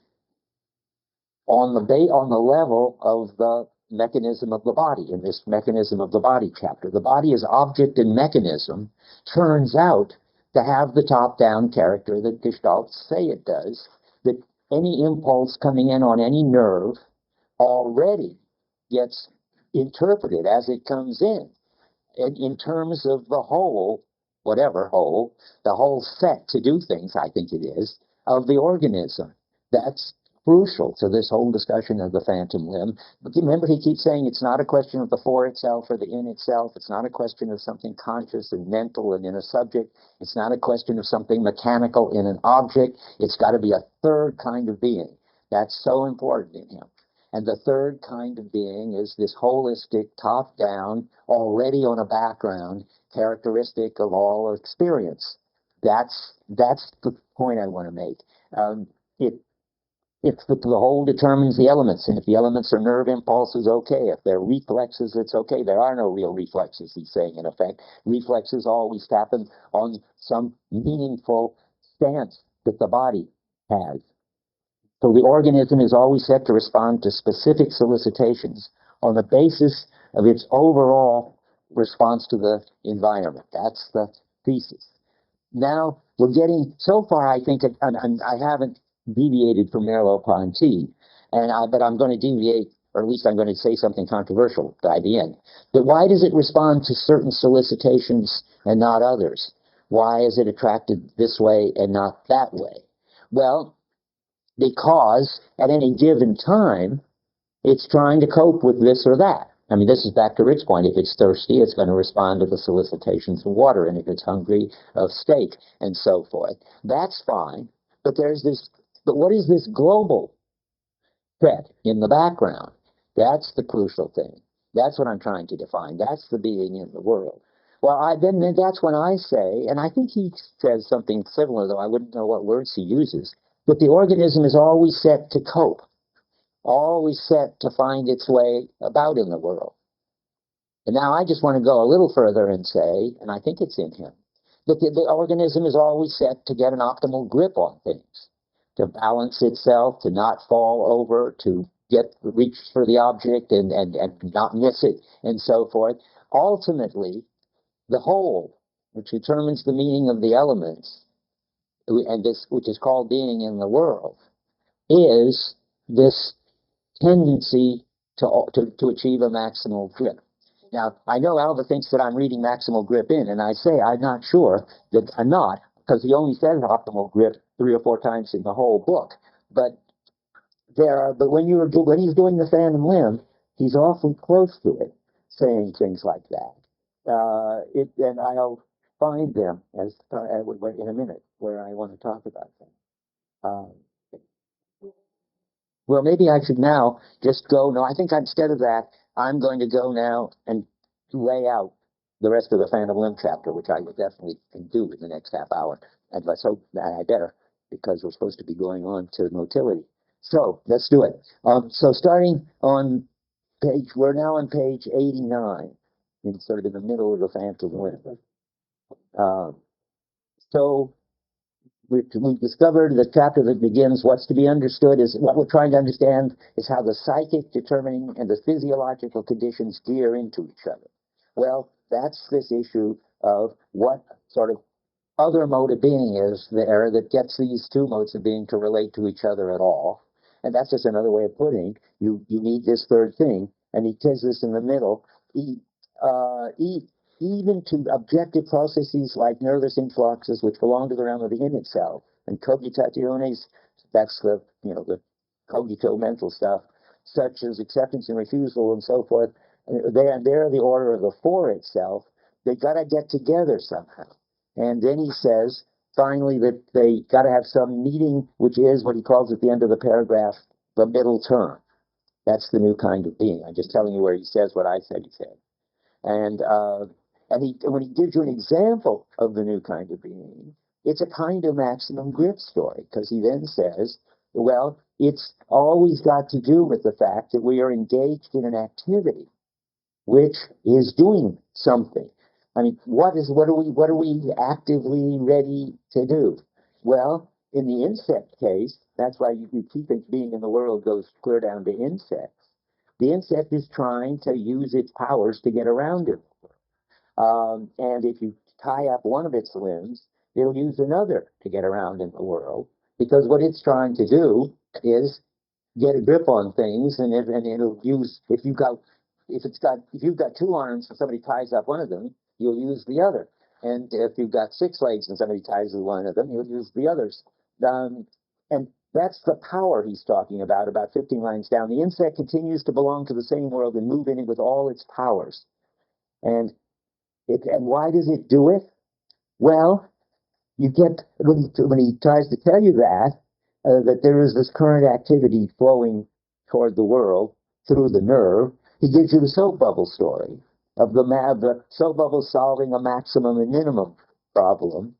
on the level of the mechanism of the body, in this mechanism of the body chapter. The body as object and mechanism turns out to have the top-down character that Gestalts say it does, that any impulse coming in on any nerve already gets interpreted as it comes in terms of the whole, whatever whole, the whole set to do things, I think it is, of the organism. That's crucial to this whole discussion of the phantom limb. But remember, he keeps saying it's not a question of the for itself or the in itself. It's not a question of something conscious and mental and in a subject. It's not a question of something mechanical in an object. It's got to be a third kind of being. That's so important in him. And the third kind of being is this holistic, top-down, already on a background, characteristic of all experience. That's the point I want to make. It's the whole determines the elements, and if the elements are nerve impulses, okay. If they're reflexes, it's okay. There are no real reflexes, he's saying, in effect. Reflexes always happen on some meaningful stance that the body has. So the organism is always set to respond to specific solicitations on the basis of its overall response to the environment. That's the thesis. Now, we're getting, so far I think, and I haven't deviated from Merleau-Ponty, but I'm going to deviate, or at least I'm going to say something controversial by the end. But why does it respond to certain solicitations and not others? Why is it attracted this way and not that way? Well, because at any given time, it's trying to cope with this or that. I mean, this is back to Rick's point. If it's thirsty, it's going to respond to the solicitations of water, and if it's hungry, of steak, and so forth. That's fine, but but what is this global threat in the background? That's the crucial thing. That's what I'm trying to define. That's the being in the world. Well, then that's when I say, and I think he says something similar, though I wouldn't know what words he uses, that the organism is always set to cope, always set to find its way about in the world. And now I just want to go a little further and say, and I think it's in him, that the organism is always set to get an optimal grip on things, to balance itself, to not fall over, to reach for the object and not miss it, and so forth. Ultimately, the whole, which determines the meaning of the elements, and this, which is called being in the world, is this tendency to achieve a maximal grip. Now, I know Alva thinks that I'm reading maximal grip in, and I say I'm not sure that I'm not, because he only says optimal grip 3 or 4 times in the whole book. But when he's doing the phantom limb, he's awfully close to it, saying things like that. And I'll find them in a minute where I want to talk about them. Well, maybe I should now just go. No, I think instead of that, I'm going to go now and lay out the rest of the Phantom Limb chapter, which I would definitely can do in the next half hour. And let's hope that I better, because we're supposed to be going on to motility. So let's do it. So starting on we're now on page 89, sort of in the middle of the Phantom Limb. So we discovered the chapter that begins, what's to be understood is, what we're trying to understand is how the psychic determining and the physiological conditions gear into each other. Well, that's this issue of what sort of other mode of being is there that gets these two modes of being to relate to each other at all. And that's just another way of putting, you need this third thing, and he says this in the middle, even to objective processes like nervous influxes, which belong to the realm of the in itself, and cogitationes, that's the cogito mental stuff, such as acceptance and refusal and so forth. They're the order of the for itself. they got to get together somehow. And then he says, finally, that they got to have some meeting, which is what he calls at the end of the paragraph, the middle term. That's the new kind of being. I'm just telling you where he says what I said he said. And when he gives you an example of the new kind of being, it's a kind of maximum grip story, because he then says, well, it's always got to do with the fact that we are engaged in an activity which is doing something. I mean, what are we actively ready to do? Well, in the insect case, that's why you keep it being in the world goes clear down to insects. The insect is trying to use its powers to get around it. And if you tie up one of its limbs, it'll use another to get around in the world, because what it's trying to do is get a grip on things, and it'll use, if you've got two arms and somebody ties up one of them, you'll use the other. And if you've got 6 legs and somebody ties one of them, you'll use the others. And that's the power he's talking about 15 lines down. The insect continues to belong to the same world and move in it with all its powers. And why does it do it? Well, you get, when he tries to tell you that there is this current activity flowing toward the world through the nerve, he gives you the soap bubble story of the soap bubble solving a maximum and minimum problem.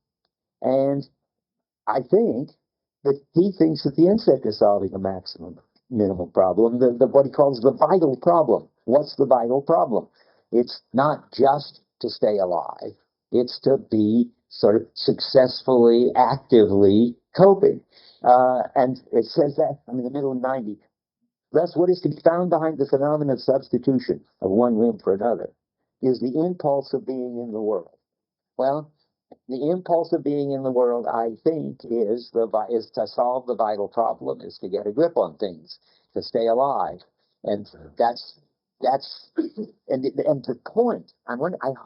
And I think that he thinks that the insect is solving a maximum minimum problem, what he calls the vital problem. What's the vital problem? It's not just to stay alive. It's to be sort of successfully, actively coping. And it says that, in the middle of 90. Thus, what is to be found behind the phenomenon of substitution of one limb for another is the impulse of being in the world. Well, the impulse of being in the world, I think, is to solve the vital problem, is to get a grip on things, to stay alive, and that's and the point. I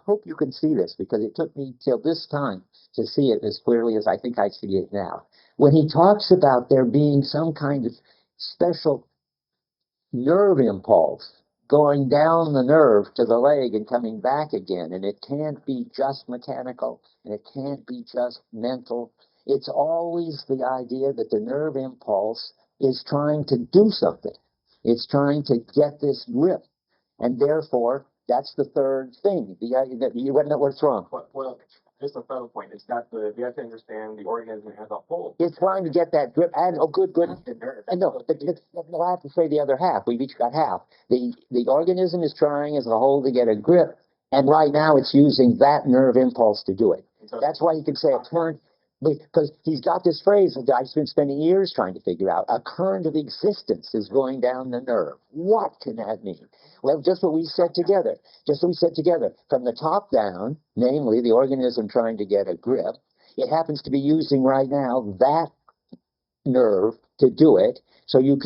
hope you can see this, because it took me till this time to see it as clearly as I think I see it now. When he talks about there being some kind of special nerve impulse going down the nerve to the leg and coming back again, and it can't be just mechanical, and it can't be just mental. It's always the idea that the nerve impulse is trying to do something. It's trying to get this grip, and therefore that's the third thing. The idea that you wouldn't know what's wrong. Well, just a final point. It's got we have to understand the organism as a whole. It's trying to get that grip, and good. And no, I have to say the other half. We've each got half. The organism is trying as a whole to get a grip, and right now it's using that nerve impulse to do it. That's why you can say a current, because he's got this phrase that I've been spending years trying to figure out. A current of existence is going down the nerve. What can that mean? Well, just what we said together. From the top down, namely the organism trying to get a grip, it happens to be using right now that nerve to do it. So you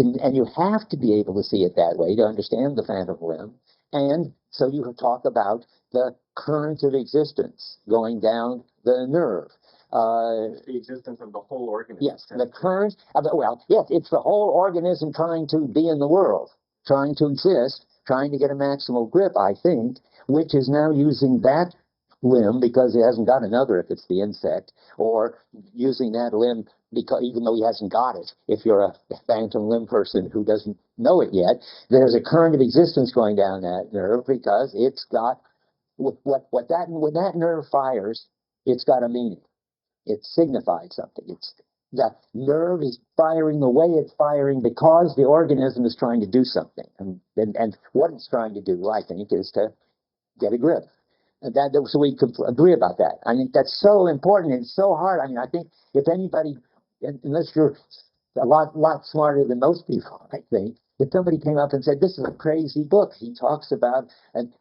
have to be able to see it that way to understand the phantom limb. And so you talk about the current of existence going down the nerve. The existence of the whole organism. Yes, the current of yes, it's the whole organism trying to be in the world, trying to exist, trying to get a maximal grip, I think, which is now using that limb because it hasn't got another if it's the insect, or using that limb because even though he hasn't got it, if you're a phantom limb person who doesn't know it yet, there's a current of existence going down that nerve because it's got when that nerve fires, it's got a meaning. It signifies something. It's the nerve is firing the way it's firing because the organism is trying to do something, and what it's trying to do, I think, is to get a grip. And so we could agree about that. I think that's so important and so hard. I think if anybody, unless you're a lot smarter than most people, I think, if somebody came up and said, this is a crazy book, he talks about an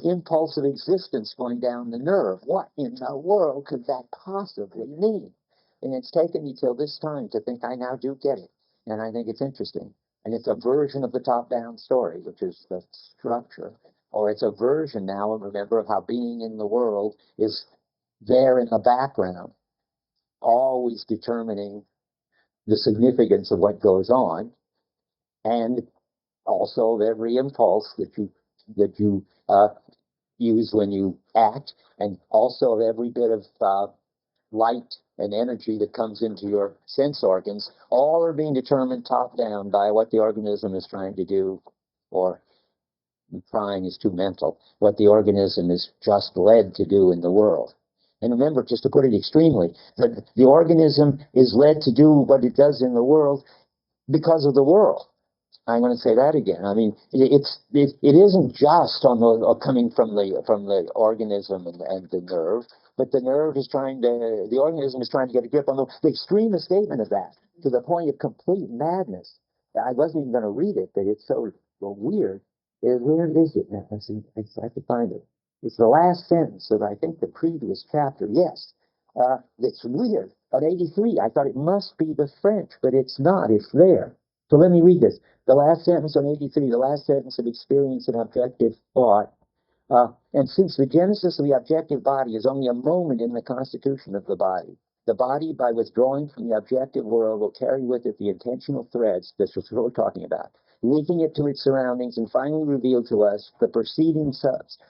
impulse of existence going down the nerve. What in the world could that possibly mean? And it's taken me till this time to think I now do get it. And I think it's interesting. And it's a version of the top-down story, which is the structure. Or it's a version now, remember, of how being in the world is there in the background, always determining the significance of what goes on, and also of every impulse that you use when you act, and also of every bit of light and energy that comes into your sense organs, all are being determined top down by what the organism is trying to do, or trying is too mental, what the organism is just led to do in the world. And remember, just to put it extremely, that the organism is led to do what it does in the world because of the world. I'm going to say that again. I mean, it isn't just on the coming from the organism and the nerve, but the nerve is trying to, the organism is trying to get a grip on the extremest statement of that, to the point of complete madness. I wasn't even going to read it, but it's so weird. Where is it? I have to find it. It's the last sentence of, I think, the previous chapter. Yes, it's weird. On 83, I thought it must be the French, but it's not. It's there. So let me read this. The last sentence on 83, the last sentence of experience and objective thought. And since the genesis of the objective body is only a moment in the constitution of the body, by withdrawing from the objective world, will carry with it the intentional threads, this is what we're talking about, linking it to its surroundings and finally reveal to us the perceiving subject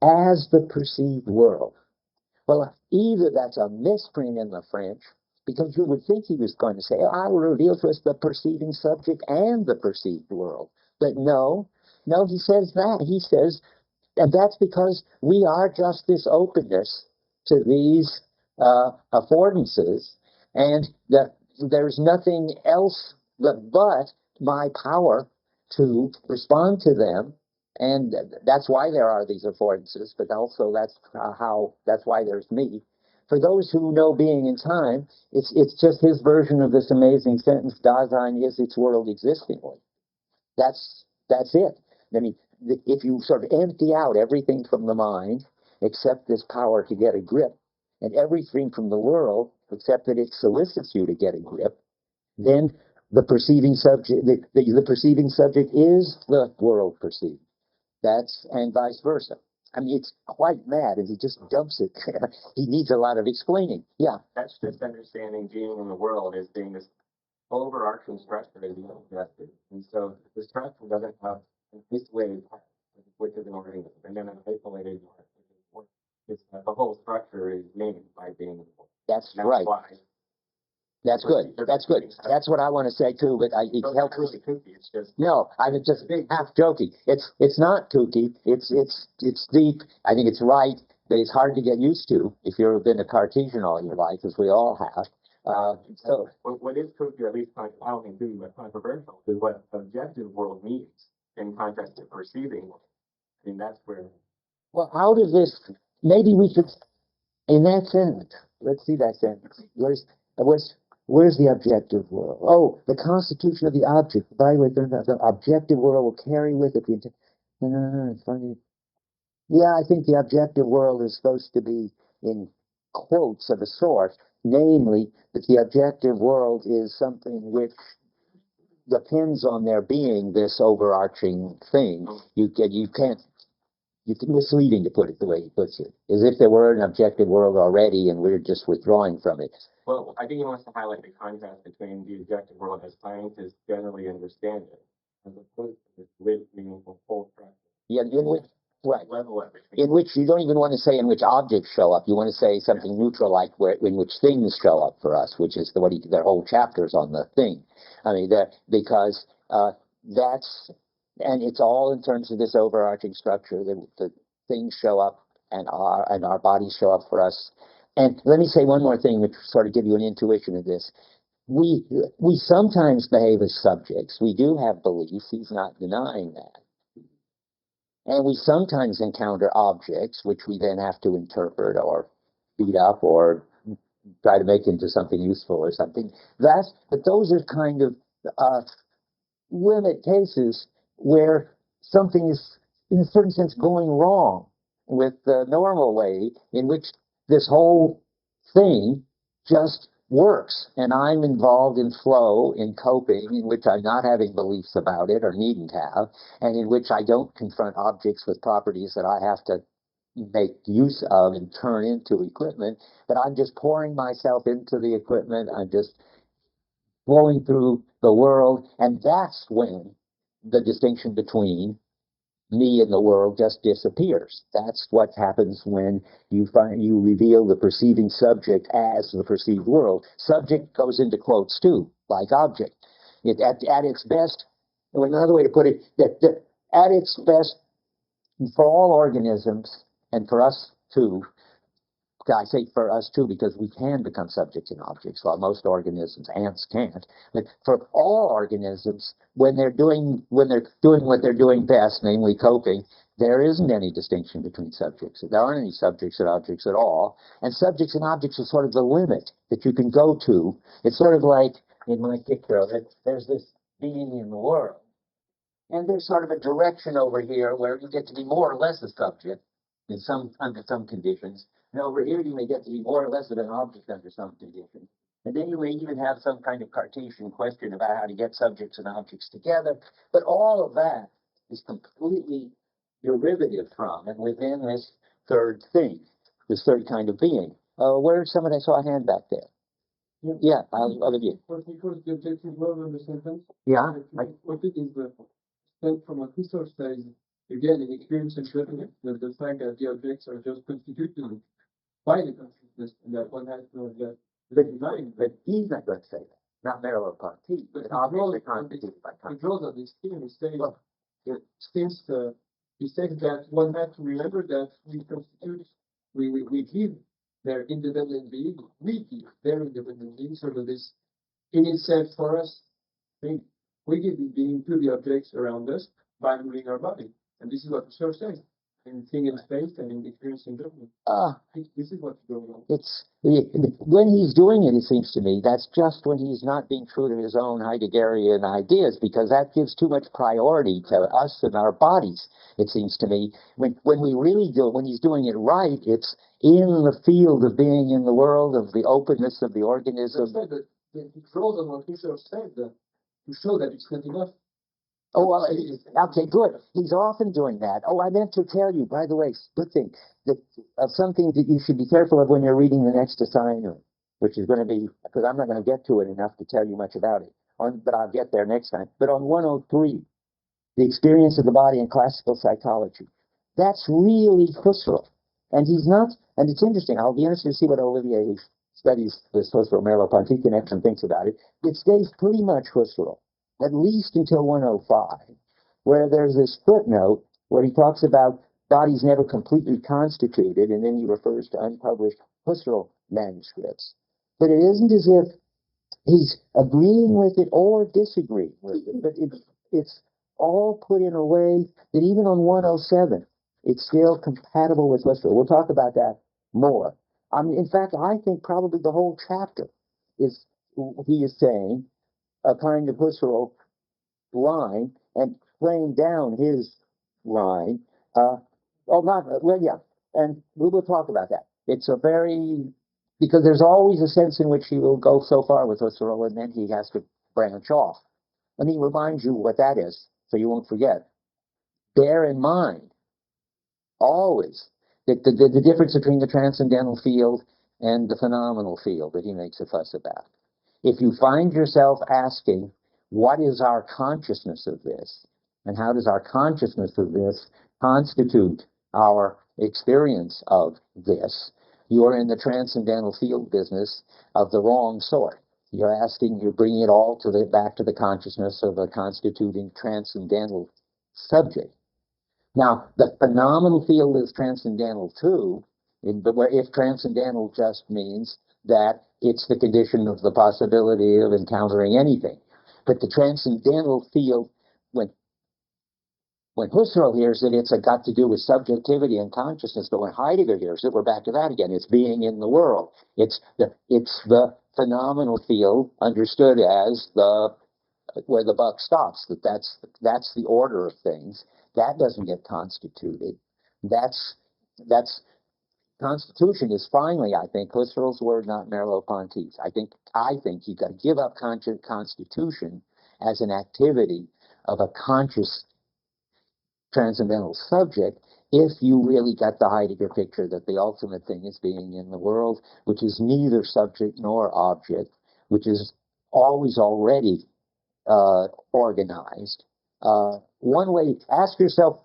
as the perceived world. Well, either that's a misprint in the French, because you would think he was going to say, I will reveal to us the perceiving subject and the perceived world. But no, he says that. He says, and that's because we are just this openness to these affordances, and that there's nothing else but my power to respond to them. And that's why there are these affordances, but also that's why there's me. For those who know being in time, it's just his version of this amazing sentence, Dasein is its world existingly. That's it. I mean, if you sort of empty out everything from the mind, except this power to get a grip, and everything from the world, except that it solicits you to get a grip, then the perceiving subject, the perceiving subject is the world perceived. And vice versa. I mean, it's quite mad, and he just dumps it there. He needs a lot of explaining. Yeah. That's just understanding being in the world as being this overarching structure as you suggested. And so the structure doesn't have an isolated part, which is an organism, and then an isolated part. It's the whole structure is named by being in the world. That's right. Why. That's good. That's good. That's what I want to say too. But it helps. Really kooky. It's just no. I'm just half joking. It's not kooky. It's deep. I think it's right, but it's hard to get used to if you've been a Cartesian all your life, as we all have. So what is kooky, or at least I don't think kooky, but controversial, is what objective world means in contrast to perceiving world. I mean, that's where. Well, out of this, maybe we should, in that sentence. Let's see that sentence. Where's the objective world? Oh, the constitution of the object. By the way, the objective world will carry with it the funny. Yeah, I think the objective world is supposed to be in quotes of a sort, namely that the objective world is something which depends on there being this overarching thing. It's misleading to put it the way he puts it, as if there were an objective world already and we're just withdrawing from it. Well, I think he wants to highlight the contrast between the objective world as scientists generally understand it, as opposed to this lived, meaningful, full structure. Yeah, right. Level everything. In which you don't even want to say in which objects show up. You want to say something neutral, like in which things show up for us, which is their whole chapters on the thing. I mean, because that's, and it's all in terms of this overarching structure. The things show up, and our bodies show up for us. And let me say one more thing, which sort of give you an intuition of this. We sometimes behave as subjects. We do have beliefs. He's not denying that. And we sometimes encounter objects, which we then have to interpret or beat up or try to make into something useful or something. But those are kind of limit cases where something is, in a certain sense, going wrong with the normal way in which this whole thing just works, and I'm involved in flow, in coping, in which I'm not having beliefs about it or needn't have, and in which I don't confront objects with properties that I have to make use of and turn into equipment, but I'm just pouring myself into the equipment. I'm just flowing through the world, and that's when the distinction between me in the world just disappears. That's what happens when you reveal the perceiving subject as the perceived world. Subject goes into quotes too, like object. At its best, another way to put it, that at its best, for all organisms, and for us too, I say for us too because we can become subjects and objects, while most organisms, ants, can't. But for all organisms, when they're doing what they're doing best, namely coping, there isn't any distinction between subjects. There aren't any subjects and objects at all. And subjects and objects are sort of the limit that you can go to. It's sort of like in my picture of it, there's this being in the world. And there's sort of a direction over here where you get to be more or less a subject under some conditions. And over here, you may get to be more or less of an object under some conditions. And then you may even have some kind of Cartesian question about how to get subjects and objects together. But all of that is completely derivative from and within this third thing, this third kind of being. Where's somebody? I saw a hand back there. Yeah, I'll give you. What we call the objective world of the sentence. Yeah. What it is the step from a Husserl study, again, in experience and judgment, the fact that the objects are just constituted by the consciousness, and that one has to have that. But he's not going to say that. Not Merleau-Ponty. But objects are constituted by He consciousness. draws on this theme, he says, Well, since he says that one has to remember that we constitute, we give their independent being, we give their independent being, sort of this in itself for us thing. We give the being to the objects around us by moving our body. And this is what Husserl says in thing in space and in experience and judgment. This is what's going on. When he's doing it, it seems to me, that's just when he's not being true to his own Heideggerian ideas, because that gives too much priority to us and our bodies, it seems to me. When we really do it, when he's doing it right, it's in the field of being in the world, of the openness of the organism. That's right, but he draws on what Husserl said to show that it's not enough. Oh, well, okay, good. He's often doing that. Oh, I meant to tell you, by the way, good thing, that something that you should be careful of when you're reading the next assignment, which is going to be, because I'm not going to get to it enough to tell you much about it, but I'll get there next time. But on 103, the experience of the body in classical psychology, that's really Husserl. And he's not, and it's interesting, I'll be interested to see what Olivier, who studies this Husserl Merleau-Ponty connection, thinks about it. It stays pretty much Husserl, at least until 105, where there's this footnote where he talks about bodies never completely constituted, and then he refers to unpublished Husserl manuscripts. But it isn't as if he's agreeing with it or disagreeing with it, but it's all put in a way that even on 107, it's still compatible with Husserl. We'll talk about that more. In fact, I think probably the whole chapter is, he is saying, a kind of Husserl line and playing down his line. And we will talk about that. It's a very, because there's always a sense in which he will go so far with Husserl and then he has to branch off. Let me remind you what that is so you won't forget. Bear in mind, always, that the difference between the transcendental field and the phenomenal field that he makes a fuss about. If you find yourself asking, what is our consciousness of this? And how does our consciousness of this constitute our experience of this? You're in the transcendental field business of the wrong sort. You're bringing it all back to the consciousness of a constituting transcendental subject. Now, the phenomenal field is transcendental too, but if transcendental just means that it's the condition of the possibility of encountering anything. But the transcendental field, when Husserl hears it, it's got to do with subjectivity and consciousness. But when Heidegger hears it, we're back to that again. It's being in the world. It's the phenomenal field understood as where the buck stops. That's the order of things. That doesn't get constituted. That's constitution is finally, I think, Husserl's word, not Merleau-Ponty's. I think you've got to give up constitution as an activity of a conscious transcendental subject if you really got the Heidegger picture that the ultimate thing is being in the world, which is neither subject nor object, which is always already organized. One way, ask yourself,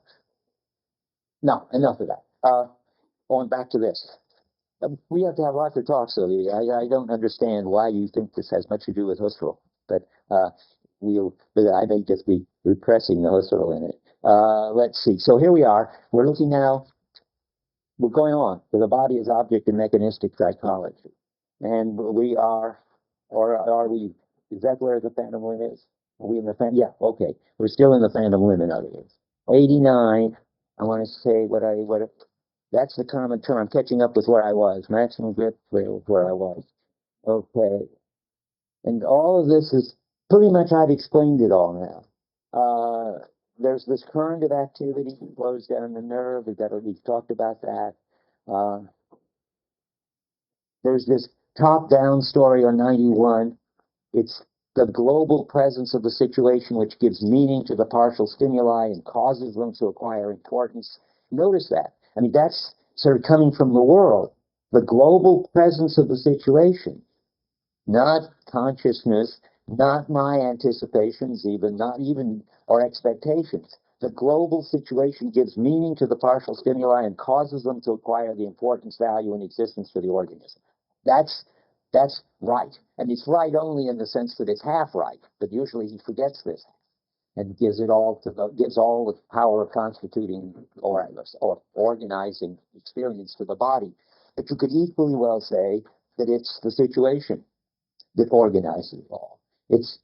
No, enough of that. Going back to this. We have to have lots of talks, Sylvia. I don't understand why you think this has much to do with Husserl, but but I may just be repressing the Husserl in it. Let's see. So here we are. We're looking now. We're going on to the body as object in mechanistic psychology, and we are, or are we? Is that where the phantom limb is? Are we in the phantom? Yeah. Okay. We're still in the phantom limb. In other words, 89. I want to say what. That's the common term. I'm catching up with where I was. Maximum grip where I was. Okay. And all of this is pretty much, I've explained it all now. There's this current of activity that flows down the nerve. We've talked about that. Uh, there's this top-down story on 91. It's the global presence of the situation which gives meaning to the partial stimuli and causes them to acquire importance. Notice that. I mean, that's sort of coming from the world. The global presence of the situation, not consciousness, not my anticipations, not even, or expectations. The global situation gives meaning to the partial stimuli and causes them to acquire the importance, value, and existence for the organism. That's that's right. And it's right only in the sense that it's half right, but usually he forgets this and gives all the power of constituting or organizing experience to the body. But you could equally well say that it's the situation that organizes it all. It's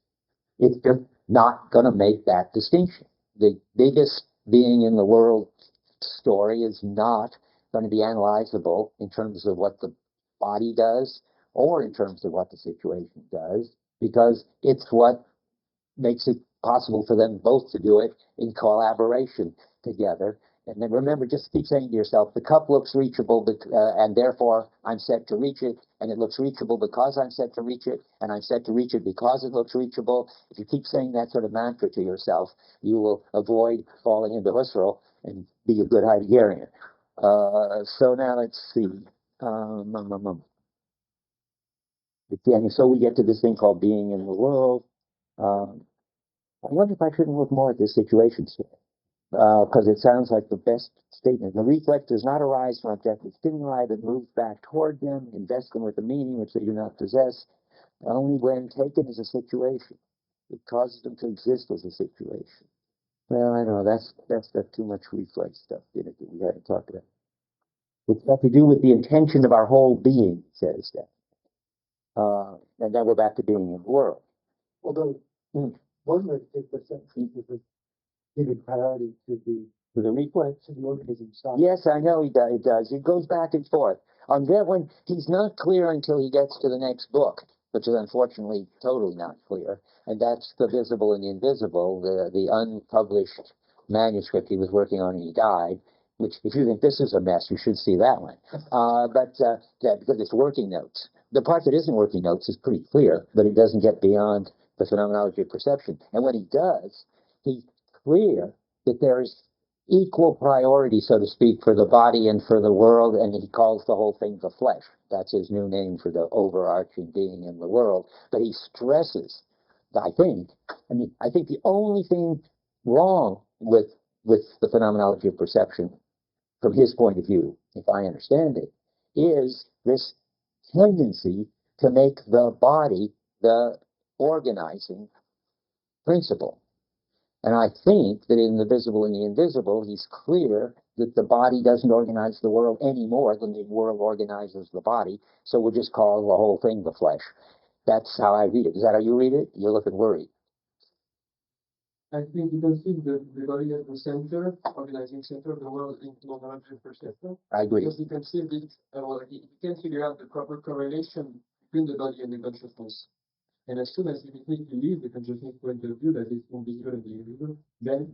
just not going to make that distinction. The biggest being in the world story is not going to be analyzable in terms of what the body does or in terms of what the situation does, because it's what makes it possible for them both to do it in collaboration together. And then remember, just keep saying to yourself, the cup looks reachable, and therefore I'm set to reach it, and it looks reachable because I'm set to reach it, and I'm set to reach it because it looks reachable. If you keep saying that sort of mantra to yourself, you will avoid falling into Husserl and be a good Heideggerian. So now let's see. So we get to this thing called being in the world. Um, I wonder if I shouldn't look more at this situation because it sounds like the best statement. The reflex does not arise from objective stimuli, but moves back toward them, invests them with a meaning which they do not possess, only when taken as a situation. It causes them to exist as a situation. Well, I don't know. That's got too much reflex stuff in it that we haven't talked about. It's got to do with the intention of our whole being, says that. And then we're back to being in the world. Although one would take the sense of giving priority to the reflex. the organism itself. Yes, I know it does. It goes back and forth. On that one, he's not clear until he gets to the next book, which is unfortunately totally not clear. And that's The Visible and the Invisible, the unpublished manuscript he was working on and he died. Which, if you think this is a mess, you should see that one. Because it's working notes. The part that isn't working notes is pretty clear, but it doesn't get beyond the phenomenology of perception. And when he does, he's clear that there is equal priority, so to speak, for the body and for the world, and he calls the whole thing the flesh. That's his new name for the overarching being in the world. But he stresses, I think the only thing wrong with the phenomenology of perception, from his point of view, if I understand it, is this tendency to make the body the organizing principle. And I think that in The Visible and the Invisible, he's clear that the body doesn't organize the world any more than the world organizes the body. So we'll just call the whole thing the flesh. That's how I read it. Is that how you read it? You're looking worried. I think you can see the body as the center, organizing center of the world in phenomenological perception. I agree. Because you can see that, you can figure out the proper correlation between the body and the consciousness. And as soon as you think you leave the consciousness point of view, that is invisible and the invisible, then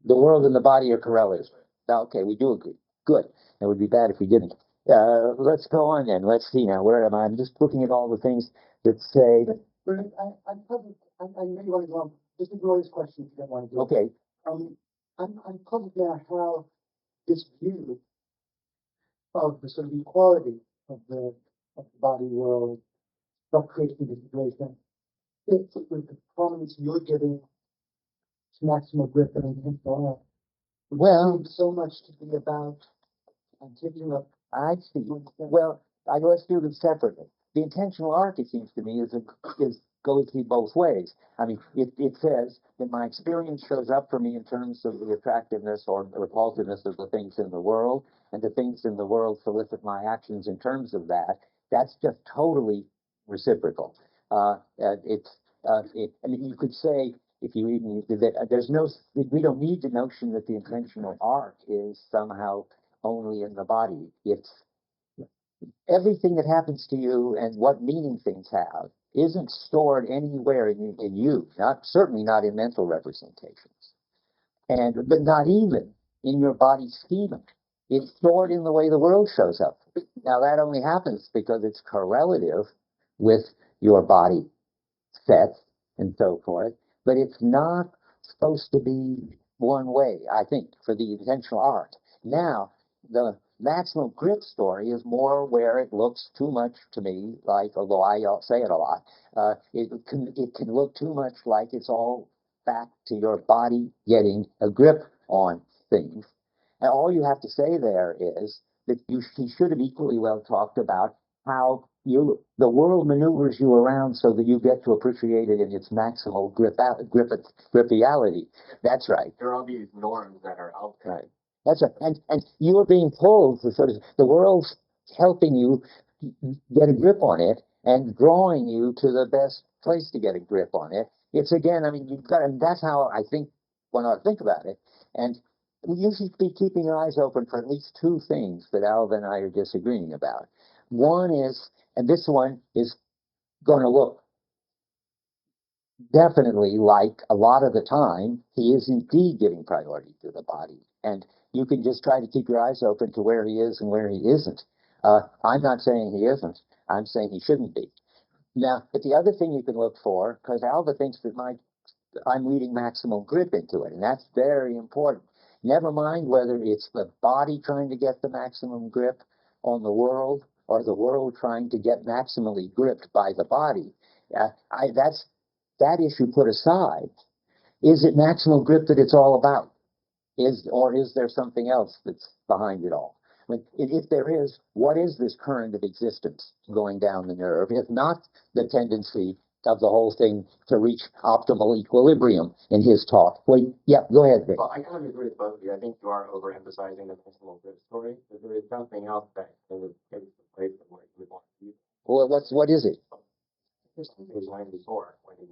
the world and the body are correlated. Okay, we do agree. Good. It would be bad if we didn't. Let's go on then. Let's see now. Where am I? I'm just looking at all the things that say. But I'm puzzled. I really want to go on. Just ignore this question if you don't want to do it. Okay. I'm puzzled now how this view of the sort of equality of the body world, self-creation of the situation, fits with the prominence you're giving to maximal grip and intentional. Well, seems so much to be about taking up. I see. Well, let's do them separately. The intentional arc, it seems to me, goes both ways. I mean, it says that my experience shows up for me in terms of the attractiveness or repulsiveness of the things in the world, and the things in the world solicit my actions in terms of that. That's just totally reciprocal. I mean, you could say, if you even that we don't need the notion that the intentional arc is somehow only in the body. It's everything that happens to you and what meaning things have isn't stored anywhere in you, certainly not in mental representations, but not even in your body schema. It's stored in the way the world shows up. Now that only happens because it's correlative with your body sets and so forth, but it's not supposed to be one way, I think, for the intentional arc. Now, the maximum grip story is more where it looks too much to me like, although I say it a lot, it can look too much like it's all back to your body getting a grip on things. And all you have to say there is that he should have equally well talked about how the world maneuvers you around so that you get to appreciate it in its maximal grippiality. That's right. There are all these norms that are out there. Right. That's right. And you're being pulled to sort of the world's helping you get a grip on it and drawing you to the best place to get a grip on it. It's again, I mean, you've got, and that's how I think when I think about it. And you should be keeping your eyes open for at least two things that Alva and I are disagreeing about. One is, and this one is going to look definitely like a lot of the time he is indeed giving priority to the body. And you can just try to keep your eyes open to where he is and where he isn't. I'm not saying he isn't. I'm saying he shouldn't be. Now, but the other thing you can look for, because Alva thinks that I'm reading maximal grip into it, and that's very important. Never mind whether it's the body trying to get the maximum grip on the world or the world trying to get maximally gripped by the body. That's that issue put aside. Is it maximal grip that it's all about? Or is there something else that's behind it all? If there is, what is this current of existence going down the nerve? If not the tendency of the whole thing to reach optimal equilibrium in his talk. Wait, yeah, go ahead, Vic. Well, I kind of agree with both of you. I think you are overemphasizing the personal grip story, but there is something else that takes the place of what you want to do. Well, what is it? Page 94, when he's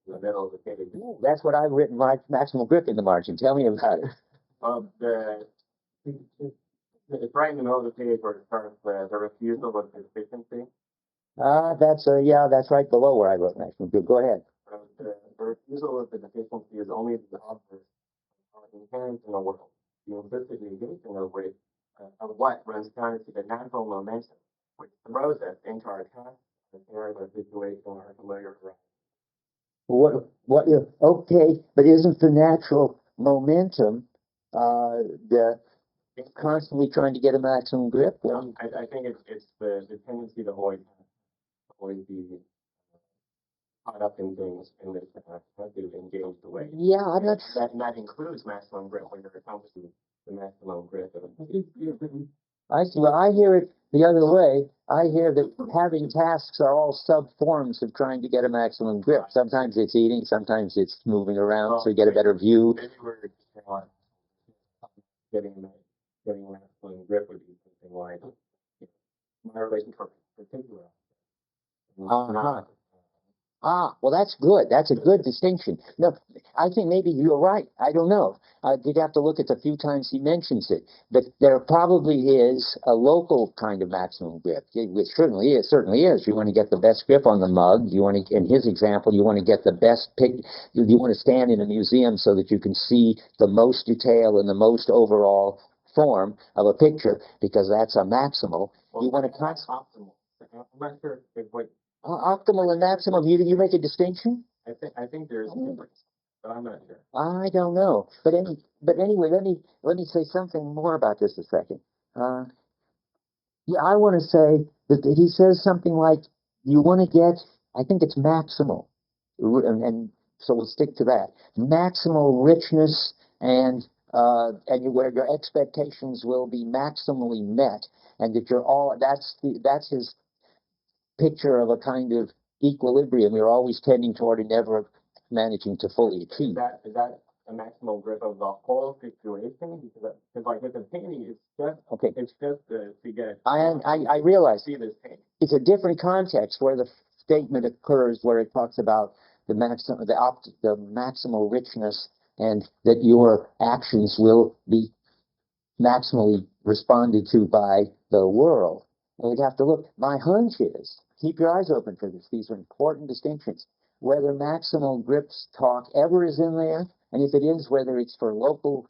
in the middle of the page. Ooh, that's what I've written my maximal grip in the margin. Tell me about it. It's right in the middle of the page where it starts with the refusal of deficiency. That's right below where I wrote maximal grip. Go ahead. The refusal of the deficiency is only the opposite inherent in the world. The implicit negation of which of what runs counter to the natural momentum, which throws us into our task, the scenario, situation, or familiar horizon. Okay, but isn't the natural momentum the constantly trying to get a maximum grip? Well, I think it's the tendency to always be caught up in things in this engaged way. Yeah, I'm not. That includes maximum grip when you're accomplishing the maximum grip. I see. Well, I hear it the other way. I hear that having tasks are all sub-forms of trying to get a maximum grip. Sometimes it's eating, sometimes it's moving around, so you get a better view. Maybe we're getting maximum grip would be something like my relationship particular. Well, that's good. That's a good distinction. No, I think maybe you're right. I don't know. You'd have to look at the few times he mentions it. But there probably is a local kind of maximum grip, which certainly is. You want to get the best grip on the mug. You want to, in his example, you want to get the best pick. You want to stand in a museum so that you can see the most detail and the most overall form of a picture, because that's a maximal. Well, you want to optimal. I'm not sure if what optimal and maximum, you make a distinction? I think there's a difference, but I'm not sure. I don't know. But anyway, let me say something more about this a second. I want to say that he says something like, you want to get, I think it's maximal. And so we'll stick to that. Maximal richness and where your expectations will be maximally met, and that that's his picture of a kind of equilibrium you're always tending toward and never managing to fully achieve. Is that a maximal grip of the whole situation? Because like with the painting, Okay. it's just to get. I realize See this painting. it's a different context where the statement occurs where it talks about the maximal richness and that your actions will be maximally responded to by the world. And we'd have to look. My hunch is, keep your eyes open for this. These are important distinctions. Whether maximal grips talk ever is in there, and if it is, whether it's for local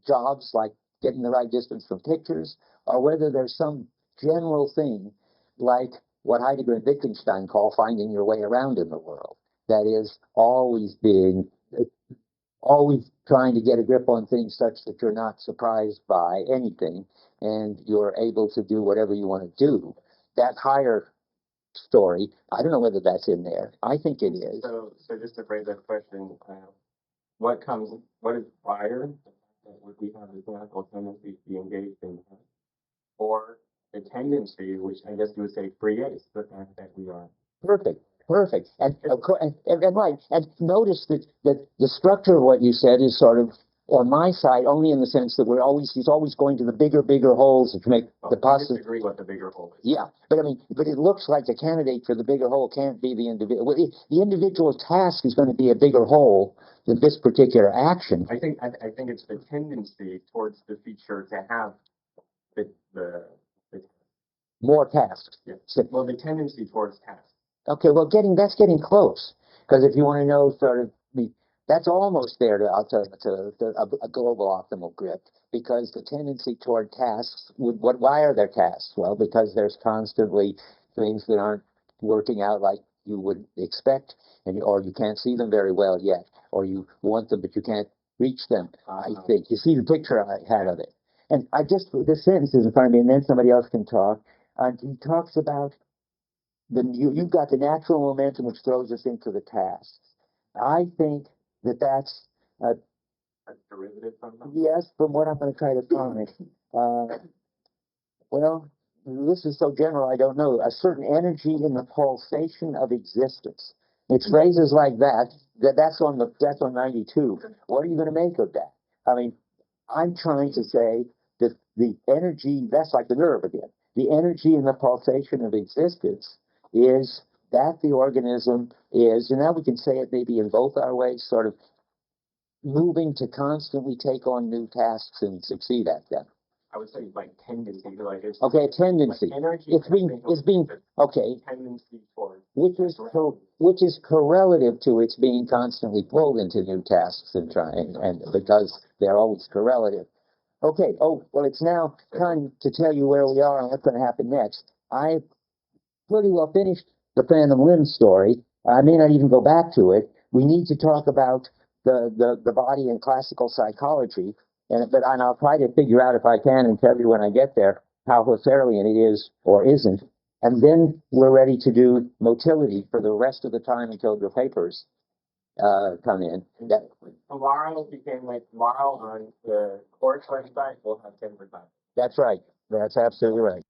jobs like getting the right distance from pictures, or whether there's some general thing like what Heidegger and Wittgenstein call finding your way around in the world. That is, always trying to get a grip on things such that you're not surprised by anything and you're able to do whatever you want to do. That higher story, I don't know whether that's in there. I think it is. So just to phrase that question, what is prior? Would we have this natural tendency to be engaged in, or the tendency, which I guess you would say creates the fact that we are. Perfect. And right. And notice that the structure of what you said is sort of on my side only in the sense that he's always going to the bigger holes to make the possible. I disagree what the bigger hole is. Yeah, but it looks like the candidate for the bigger hole can't be the individual. Well, the individual task is going to be a bigger hole than this particular action. I think it's the tendency towards the feature to have the more tasks. Yeah. Well, the tendency towards tasks. Okay, well, that's getting close, because if you want to know sort of that's almost there to a global optimal grip, because the tendency toward tasks why are there tasks? Well, because there's constantly things that aren't working out like you would expect, or you can't see them very well yet, or you want them but you can't reach them. I think you see the picture I had of it, and this sentence is in front of me, and then somebody else can talk. He talks about you've got the natural momentum which throws us into the tasks. I think that's a derivative from that? yes, from what I'm going to try to comment. Well, this is so general, I don't know. A certain energy in the pulsation of existence. It's phrases like that's on 92. What are you going to make of that? I mean, I'm trying to say that the energy, that's like the nerve again. The energy in the pulsation of existence is that the organism is, and now we can say it maybe in both our ways, sort of moving to constantly take on new tasks and succeed at them. I would say like tendency, like it's okay, a tendency. Like energy. It's being okay. Tendency towards which is correlative to its being constantly pulled into new tasks and trying, and because they're always correlative. Okay. Oh well, it's now time to tell you where we are and what's going to happen next. I pretty well finished the Phantom Limb story. I may not even go back to it. We need to talk about the body in classical psychology, and I'll try to figure out if I can and tell you when I get there how Husserlian it is or isn't. And then we're ready to do motility for the rest of the time until your papers come in. Tomorrow on the course website, we'll have 10%. That's right. That's absolutely right.